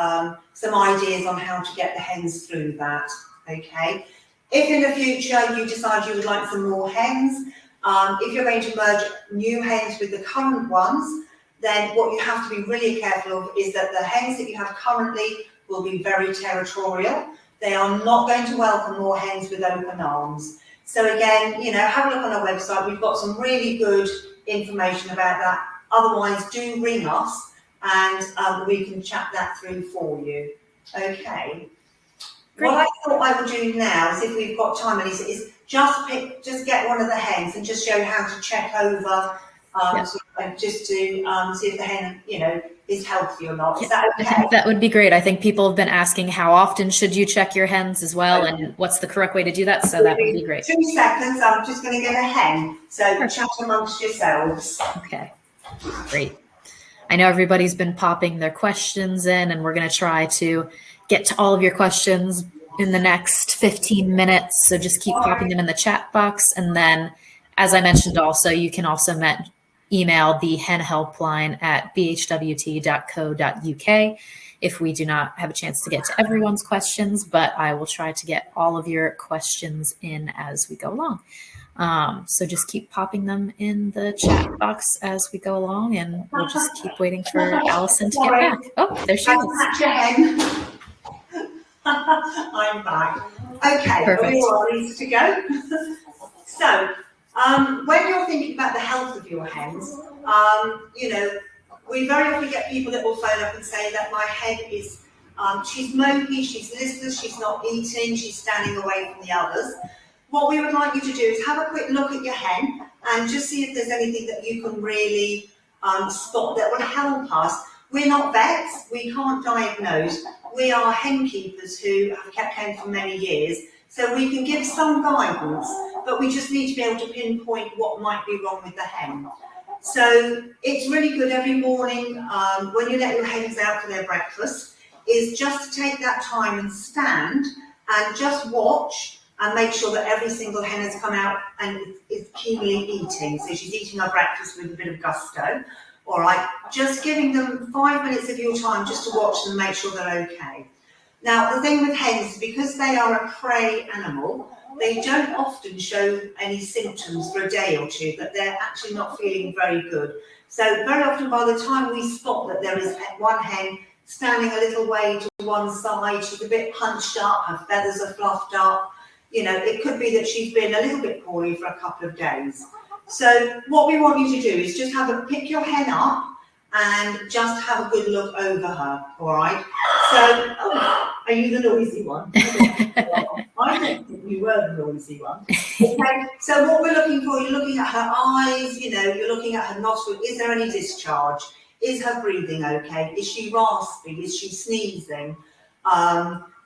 some ideas on how to get the hens through that. okay? If in the future you decide you would like some more hens, if you're going to merge new hens with the current ones, then what you have to be really careful of is that the hens that you have currently will be very territorial. They are not going to welcome more hens with open arms. So again, you know, have a look on our website. We've got some really good information about that. Otherwise, do ring us and we can chat that through for you. Okay. Great. What I thought I would do now is, if we've got time, Elisa, is just get one of the hens and just show how to check over, just to see if the hen, you know, is healthy or not. Is that okay? I think that would be great. I think people have been asking how often should you check your hens as well, and what's the correct way to do that. So that would be great. 2 seconds. I'm just going to get a hen. So chat amongst yourselves. Okay. Great. I know everybody's been popping their questions in, and we're going to try to get to all of your questions in the next 15 minutes. So just keep popping them in the chat box. And then, as I mentioned also, you can also email the hen helpline at bhwt.co.uk if we do not have a chance to get to everyone's questions, but I will try to get all of your questions in as we go along. So just keep popping them in the chat box as we go along, and we'll just keep waiting for Alison to get back. Oh, there she is. I'm back. Okay, perfect. Are we all ready to go? So, when you're thinking about the health of your hens, you know, we very often get people that will phone up and say that my hen is, she's mopey, she's listless, she's not eating, she's standing away from the others. What we would like you to do is have a quick look at your hen and just see if there's anything that you can really spot that would help us. We're not vets, we can't diagnose. We are hen keepers who have kept hen for many years, so we can give some guidance, but we just need to be able to pinpoint what might be wrong with the hen. So it's really good every morning when you let your hens out for their breakfast, is just to take that time and stand and just watch and make sure that every single hen has come out and is keenly eating. So she's eating her breakfast with a bit of gusto. All right, just giving them 5 minutes of your time just to watch them, make sure they're okay. Now, the thing with hens is, because they are a prey animal, they don't often show any symptoms for a day or two, that they're actually not feeling very good. So very often, by the time we spot that there is one hen standing a little way to one side, she's a bit hunched up, her feathers are fluffed up, you know, it could be that she's been a little bit poorly for a couple of days. So what we want you to do is just pick your hen up and just have a good look over her, all right? So, are you the noisy one? I don't think you were the noisy one. Okay, so what we're looking for, you're looking at her eyes, you know, you're looking at her nostril. Is there any discharge? Is her breathing okay? Is she raspy? Is she sneezing?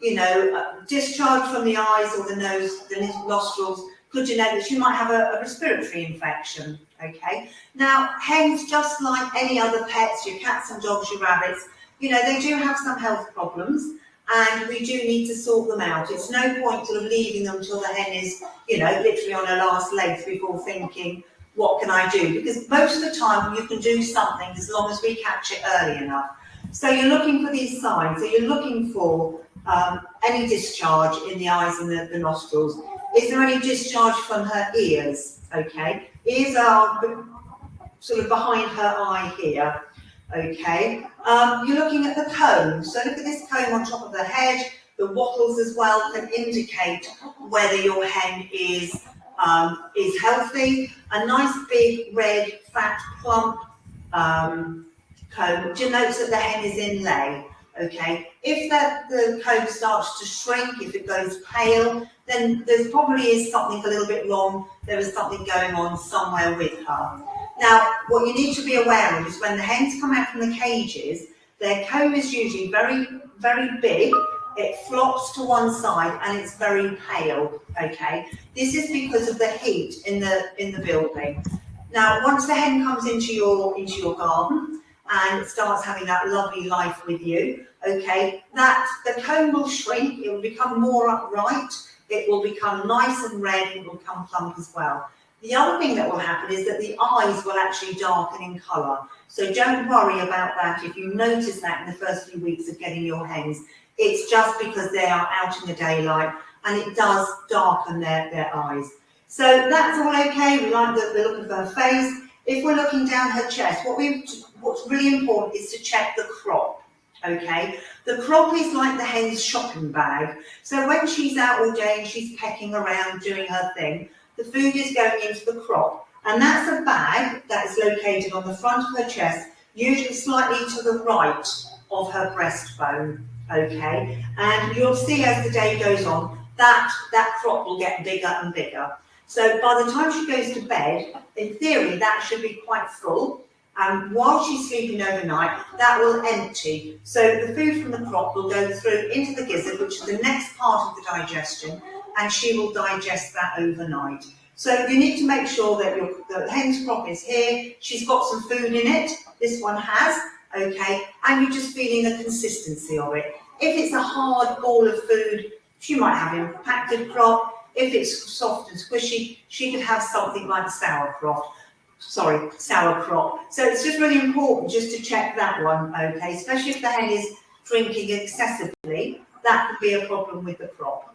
You know, discharge from the eyes or the nose, the nostrils, could denote that she might have a respiratory infection, okay? Now, hens, just like any other pets, your cats and dogs, your rabbits, you know, they do have some health problems, and we do need to sort them out. It's no point sort of leaving them till the hen is, you know, literally on her last legs before thinking, what can I do? Because most of the time you can do something as long as we catch it early enough. So you're looking for these signs. So you're looking for any discharge in the eyes and the nostrils. Is there any discharge from her ears? Okay, ears are sort of behind her eye here. Okay, you're looking at the comb. So look at this comb on top of the head. The wattles as well can indicate whether your hen is healthy. A nice big red fat plump comb denotes that the hen is in lay. Okay, if the comb starts to shrink, if it goes pale, then there probably is something a little bit wrong. There is something going on somewhere with her. Now, what you need to be aware of is when the hens come out from the cages, their comb is usually very, very big. It flops to one side and it's very pale. Okay, this is because of the heat in the building. Now, once the hen comes into your garden and starts having that lovely life with you, okay, the comb will shrink, it will become more upright, it will become nice and red, it will become plump as well. The other thing that will happen is that the eyes will actually darken in colour. So don't worry about that if you notice that in the first few weeks of getting your hens. It's just because they are out in the daylight and it does darken their eyes. So that's all okay. We like that we're looking for her face. If we're looking down her chest, what's really important is to check the crop. Okay, the crop is like the hen's shopping bag. So when she's out all day and she's pecking around doing her thing, the food is going into the crop. And that's a bag that is located on the front of her chest, usually slightly to the right of her breastbone. Okay, and you'll see as the day goes on that crop will get bigger and bigger. So by the time she goes to bed, in theory, that should be quite full. And while she's sleeping overnight, that will empty. So the food from the crop will go through into the gizzard, which is the next part of the digestion, and she will digest that overnight. So you need to make sure that the hen's crop is here. She's got some food in it. This one has, okay, and you're just feeling the consistency of it. If it's a hard ball of food, she might have impacted crop. If it's soft and squishy, she could have something like sauerkraut. So it's just really important just to check that one, okay, especially if the hen is drinking excessively, that could be a problem with the crop.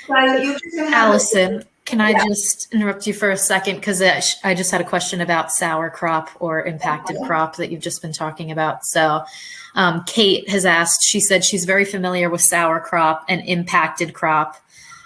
So you're just going to have Alison, can I just interrupt you for a second? Because I just had a question about sour crop or impacted crop that you've just been talking about. So Kate has asked, she said she's very familiar with sour crop and impacted crop.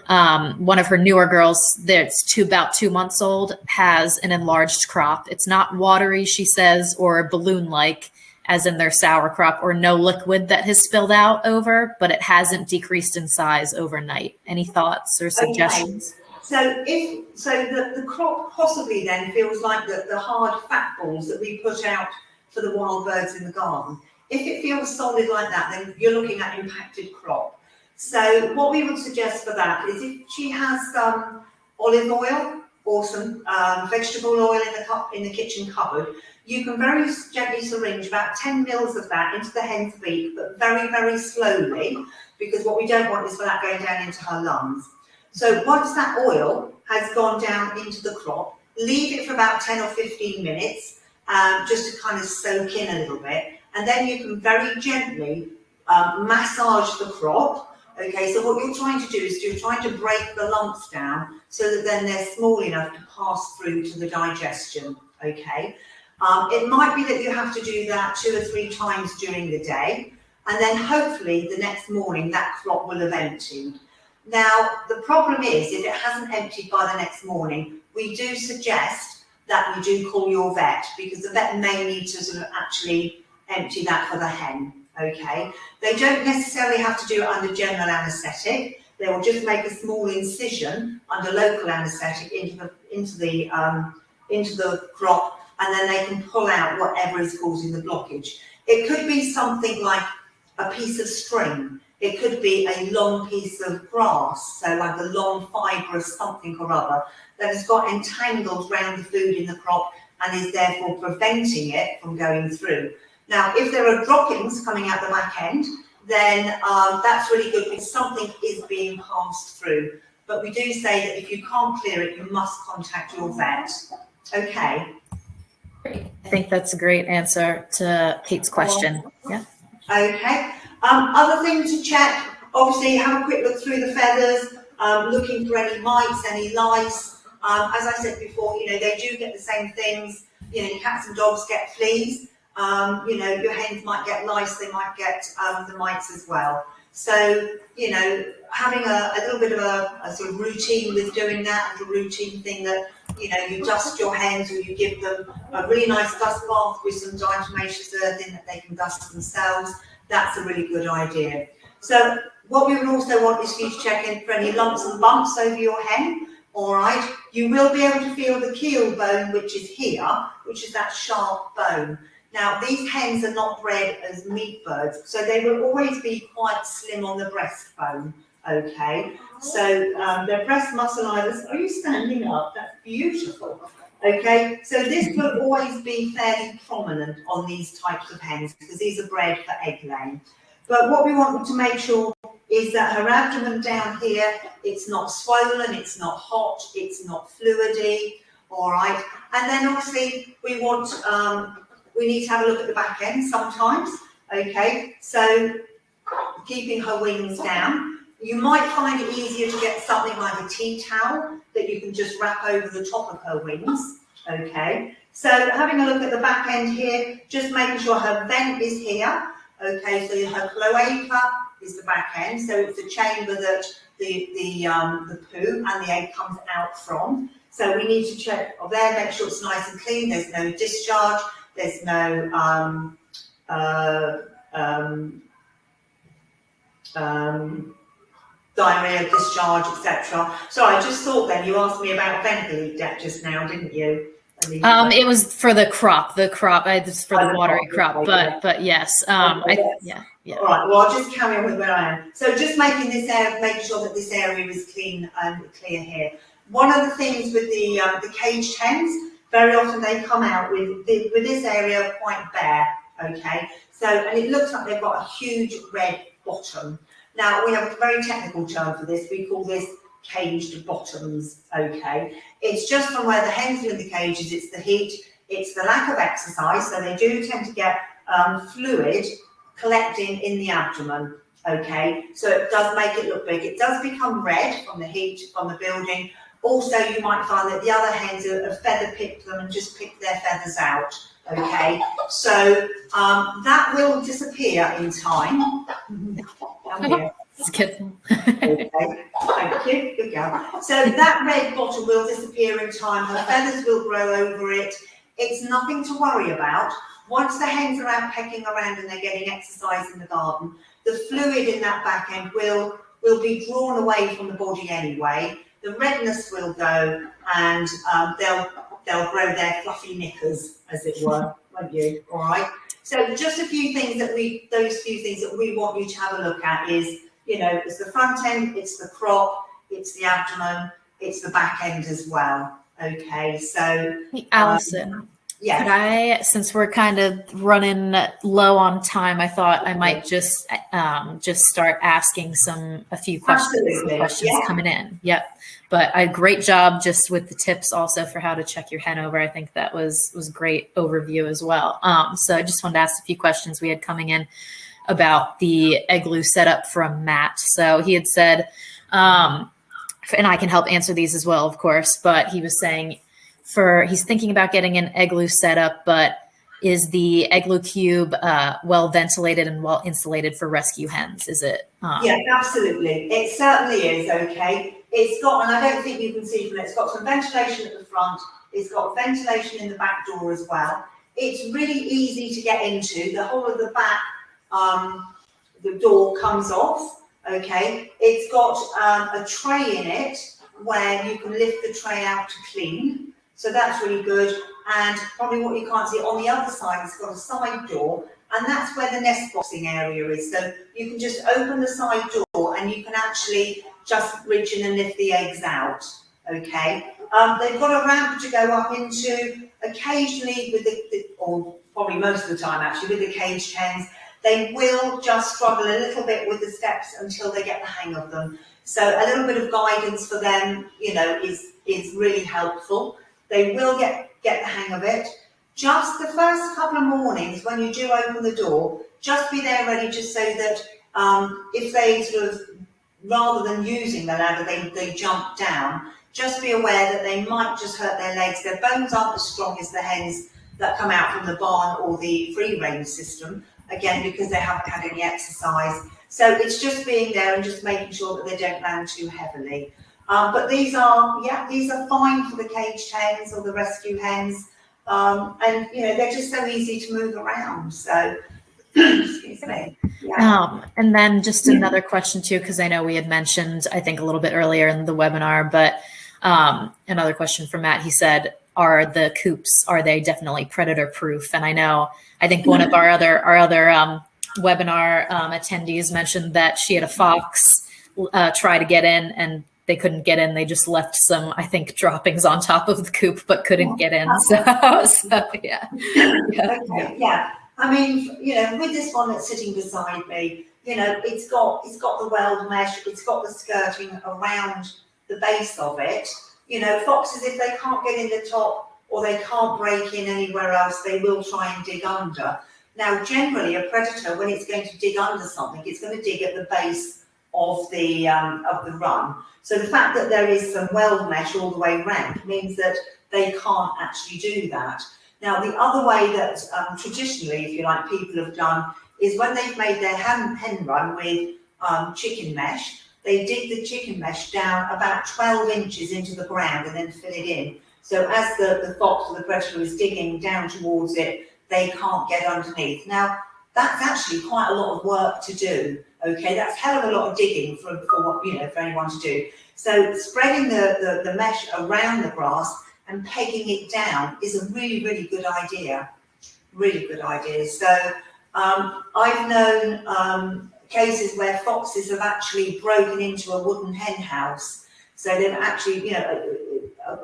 One of her newer girls that's about 2 months old has an enlarged crop. It's not watery, she says, or balloon-like, as in their sour crop, or no liquid that has spilled out over, but it hasn't decreased in size overnight. Any thoughts or suggestions? Okay. So the crop possibly then feels like the hard fat balls that we put out for the wild birds in the garden. If it feels solid like that, then you're looking at impacted crop. So what we would suggest for that is if she has some olive oil or some vegetable oil in the kitchen cupboard, you can very gently syringe about 10 mils of that into the hen's beak, but very, very slowly, because what we don't want is for that going down into her lungs. So once that oil has gone down into the crop, leave it for about 10 or 15 minutes, just to kind of soak in a little bit, and then you can very gently massage the crop. Okay, so what you're trying to do is you're trying to break the lumps down so that then they're small enough to pass through to the digestion, okay? It might be that you have to do that 2 or 3 times during the day, and then hopefully the next morning that crop will have emptied. Now, the problem is if it hasn't emptied by the next morning, we do suggest that you do call your vet, because the vet may need to sort of actually empty that for the hen. Okay, they don't necessarily have to do it under general anaesthetic. They will just make a small incision under local anaesthetic into the crop, and then they can pull out whatever is causing the blockage. It could be something like a piece of string. It could be a long piece of grass, so like a long fibrous something or other that has got entangled around the food in the crop and is therefore preventing it from going through. Now, if there are droppings coming out the back end, then that's really good because something is being passed through. But we do say that if you can't clear it, you must contact your vet. Okay. I think that's a great answer to Kate's question. Yeah. Okay. Other thing to check, obviously have a quick look through the feathers, looking for any mites, any lice. As I said before, they do get the same things. Cats and dogs get fleas. Your hens might get lice, they might get the mites as well. So, having a little bit of a sort of routine with doing that, and a routine thing that, you dust your hens, or you give them a really nice dust bath with some diatomaceous earth in that they can dust themselves. That's a really good idea. So what we would also want is for you to check in for any lumps and bumps over your hen. All right, you will be able to feel the keel bone, which is here, which is that sharp bone. Now, these hens are not bred as meat birds, so they will always be quite slim on the breastbone, okay? So their breast muscle iris, are you standing up? That's beautiful, okay? So this will always be fairly prominent on these types of hens because these are bred for egg laying. But what we want to make sure is that her abdomen down here, it's not swollen, it's not hot, it's not fluidy, all right? And then obviously we want, we need to have a look at the back end sometimes, okay? So keeping her wings down, You might find it easier to get something like a tea towel that you can just wrap over the top of her wings, okay? So having a look at the back end here, just making sure her vent is here, okay? So her cloaca is the back end, so it's the chamber that the poo and the egg comes out from. So we need to check there, make sure it's nice and clean, there's no discharge, there's no diarrhea, discharge, etc. So I just thought then, you asked me about vent leak depth just now, didn't you? It was for the crop. It's for the watery crop, but yes. Yeah. All right. Well, I'll just carry on with where I am. So just making sure that this area is clean and clear here. One of the things with the caged hens, very often they come out with this area quite bare. Okay. So and it looks like they've got a huge red bottom. Now we have a very technical term for this. We call this caged bottoms, okay? It's just from where the hens are in the cages, it's the heat, it's the lack of exercise, so they do tend to get fluid collecting in the abdomen, okay? So it does make it look big. It does become red from the heat, from the building. Also, you might find that the other hens have feather picked them and just picked their feathers out, okay? So that will disappear in time. It's good. Okay, thank you. Good girl. So that red bottle will disappear in time. Her feathers will grow over it. It's nothing to worry about. Once the hens are out pecking around and they're getting exercise in the garden, the fluid in that back end will be drawn away from the body anyway. The redness will go, and they'll grow their fluffy knickers, as it were, won't you? All right. So just a few things that we want you to have a look at is, you know, it's the front end, it's the crop, it's the abdomen, it's the back end as well. Okay, so Alison, yeah, since we're kind of running low on time, I thought I might just start asking a few questions coming in. Yep. But a great job just with the tips also for how to check your hen over. I think that was great overview as well. So I just wanted to ask a few questions we had coming in about the igloo setup from Matt. So he had said, and I can help answer these as well, of course, but he was saying he's thinking about getting an igloo setup, but is the igloo cube well ventilated and well insulated for rescue hens? Is it? Yeah, absolutely. It certainly is, okay. It's got, and I don't think you can see from it, it's got some ventilation at the front, it's got ventilation in the back door as well. It's really easy to get into. The whole of the back, the door comes off, okay. It's got a tray in it where you can lift the tray out to clean. So that's really good. And probably what you can't see on the other side, it's got a side door, and that's where the nest boxing area is. So you can just open the side door and you can actually just reach in and lift the eggs out, okay? They've got a ramp to go up into. Occasionally with or probably most of the time actually, with the caged hens, they will just struggle a little bit with the steps until they get the hang of them. So a little bit of guidance for them, you know, is really helpful. They will get the hang of it. Just the first couple of mornings when you do open the door, just be there ready just so that if they sort of, rather than using the ladder, they jump down, just be aware that they might just hurt their legs. Their bones aren't as strong as the hens that come out from the barn or the free range system, again, because they haven't had any exercise. So it's just being there and just making sure that they don't land too heavily. But these are fine for the caged hens or the rescue hens. And, you know, they're just so easy to move around. So, excuse me. Yeah. And then just another question too, because I know we had mentioned, I think a little bit earlier in the webinar, but another question from Matt, he said, are the coops, are they definitely predator proof? And I think one of our other webinar attendees mentioned that she had a fox try to get in and they couldn't get in. They just left some, I think, droppings on top of the coop, but couldn't get in. So yeah. Okay, yeah. I mean, you know, with this one that's sitting beside me, you know, it's got the weld mesh, it's got the skirting around the base of it. You know, foxes, if they can't get in the top or they can't break in anywhere else, they will try and dig under. Now, generally, a predator, when it's going to dig under something, it's going to dig at the base of the run. So the fact that there is some weld mesh all the way round means that they can't actually do that. Now, the other way that traditionally, if you like, people have done is when they've made their hen run with chicken mesh, they dig the chicken mesh down about 12 inches into the ground and then fill it in. So as the fox or the predator is digging down towards it, they can't get underneath. Now, that's actually quite a lot of work to do. Okay, that's a hell of a lot of digging for anyone to do. So spreading the mesh around the grass and pegging it down is a really, really good idea. Really good idea. So I've known cases where foxes have actually broken into a wooden hen house. So they've actually,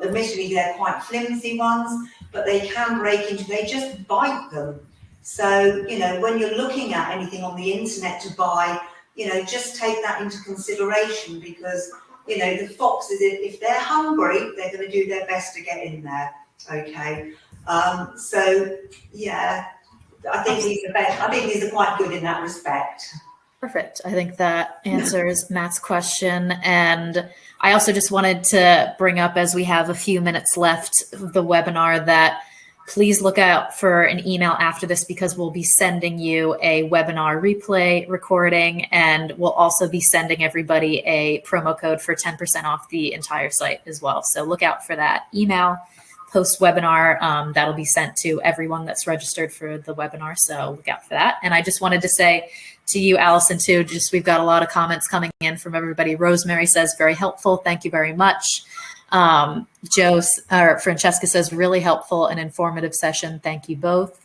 admittedly they're quite flimsy ones, but they can break into, they just bite them. So, when you're looking at anything on the internet to buy, just take that into consideration because, the foxes, if they're hungry, they're going to do their best to get in there. Okay. So, yeah, I think these are quite good in that respect. Perfect. I think that answers Matt's question. And I also just wanted to bring up, as we have a few minutes left of the webinar, that please look out for an email after this because we'll be sending you a webinar replay recording, and we'll also be sending everybody a promo code for 10% off the entire site as well. So look out for that email post-webinar. That'll be sent to everyone that's registered for the webinar. So look out for that. And I just wanted to say to you, Alison, too, we've got a lot of comments coming in from everybody. Rosemary says, very helpful. Thank you very much. Francesca says, really helpful and informative session. Thank you both.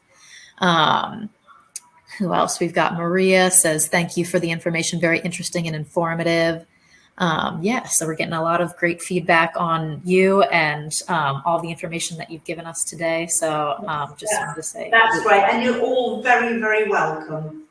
Who else? We've got Maria says, thank you for the information. Very interesting and informative. So we're getting a lot of great feedback on you and all the information that you've given us today. So wanted to say. That's great. And you're all very, very welcome.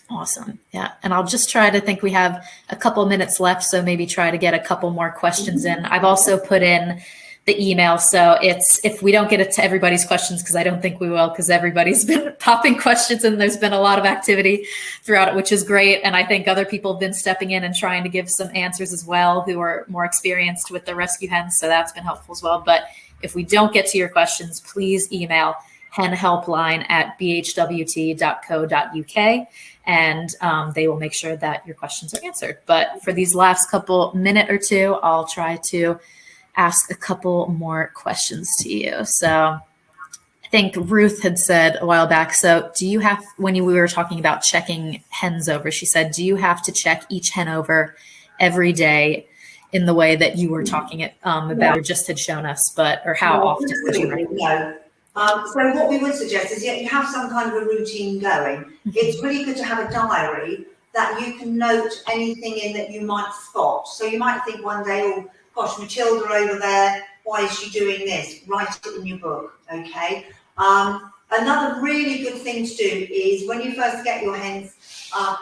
Awesome. Yeah. And I'll just try to think we have a couple minutes left. So maybe try to get a couple more questions in. I've also put in the email. So if we don't get it to everybody's questions, because I don't think we will, because everybody's been popping questions and there's been a lot of activity throughout it, which is great. And I think other people have been stepping in and trying to give some answers as well, who are more experienced with the rescue hens. So that's been helpful as well. But if we don't get to your questions, please email henhelpline@bhwt.co.uk. And they will make sure that your questions are answered. But for these last couple minute or two, I'll try to ask a couple more questions to you. So I think Ruth had said a while back, so do you have, we were talking about checking hens over, she said, do you have to check each hen over every day in the way that you were talking about or just had shown us, or how often would you recommend? No. So what we would suggest is you have some kind of a routine going. It's really good to have a diary that you can note anything in that you might spot. So you might think one day, oh gosh, Matilda over there, why is she doing this? Write it in your book, okay? Another really good thing to do is when you first get your hens,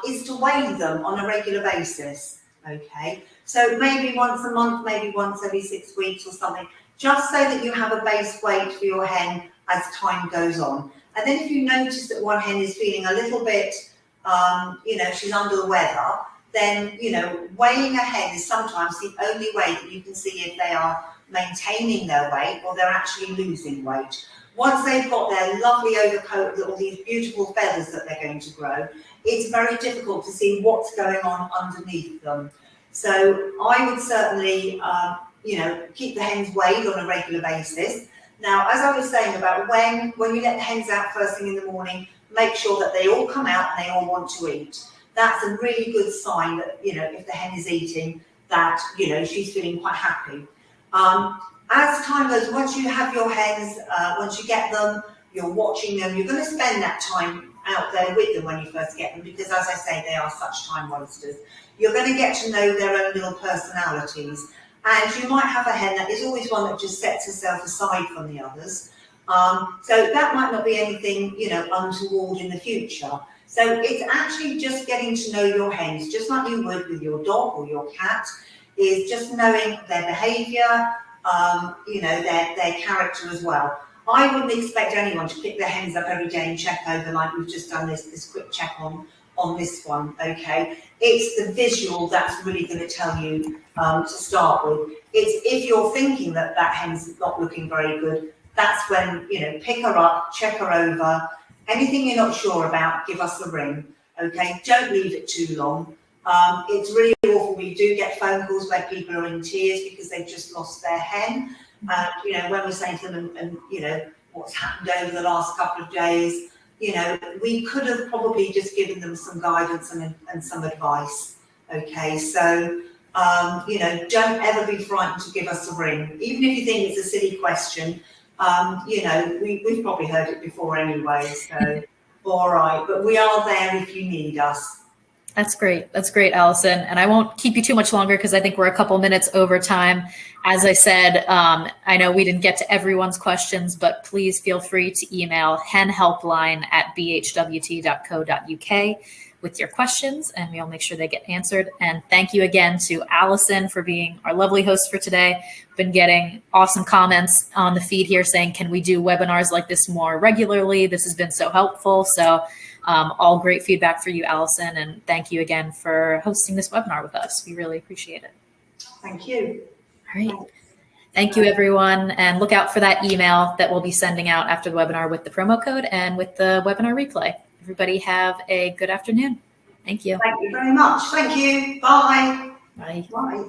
is to weigh them on a regular basis, okay? So maybe once a month, maybe once every 6 weeks or something, just so that you have a base weight for your hen as time goes on. And then if you notice that one hen is feeling a little bit, she's under the weather, then, weighing a hen is sometimes the only way that you can see if they are maintaining their weight or they're actually losing weight. Once they've got their lovely overcoat with all these beautiful feathers that they're going to grow, it's very difficult to see what's going on underneath them. So I would certainly, keep the hens weighed on a regular basis. Now, as I was saying about when you let the hens out first thing in the morning, make sure that they all come out and they all want to eat. That's a really good sign that, if the hen is eating, that, she's feeling quite happy. As time goes, once you have your hens, once you get them, you're watching them, you're going to spend that time out there with them when you first get them, because as I say, they are such time wasters. You're going to get to know their own little personalities. And you might have a hen that is always one that just sets herself aside from the others. So that might not be anything, untoward in the future. So it's actually just getting to know your hens, just like you would with your dog or your cat, is just knowing their behaviour, their character as well. I wouldn't expect anyone to pick their hens up every day and check over like we've just done this quick check on on this one, okay? It's the visual that's really going to tell you to start with. It's if you're thinking that that hen's not looking very good, that's when, you know, pick her up, check her over. Anything you're not sure about, give us a ring, okay? Don't leave it too long. It's really awful. We do get phone calls where people are in tears because they've just lost their hen. You know, when we're saying to them, and you know, what's happened over the last couple of days, you know, we could have probably just given them some guidance and some advice. Okay, so, you know, don't ever be frightened to give us a ring. Even if you think it's a silly question, you know, we've probably heard it before anyway, so all right. But we are there if you need us. That's great. That's great, Alison. And I won't keep you too much longer because I think we're a couple minutes over time. As I said, I know we didn't get to everyone's questions, but please feel free to email henhelpline@bhwt.co.uk with your questions, and we'll make sure they get answered. And thank you again to Alison for being our lovely host for today. Been getting awesome comments on the feed here saying, can we do webinars like this more regularly? This has been so helpful. So all great feedback for you, Alison, and thank you again for hosting this webinar with us. We really appreciate it. Thank you. All right. Thank you, everyone, and look out for that email that we'll be sending out after the webinar with the promo code and with the webinar replay. Everybody have a good afternoon. Thank you. Thank you very much. Thank you. Bye. Bye. Bye.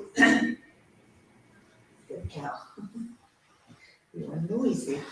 Good girl. You are noisy.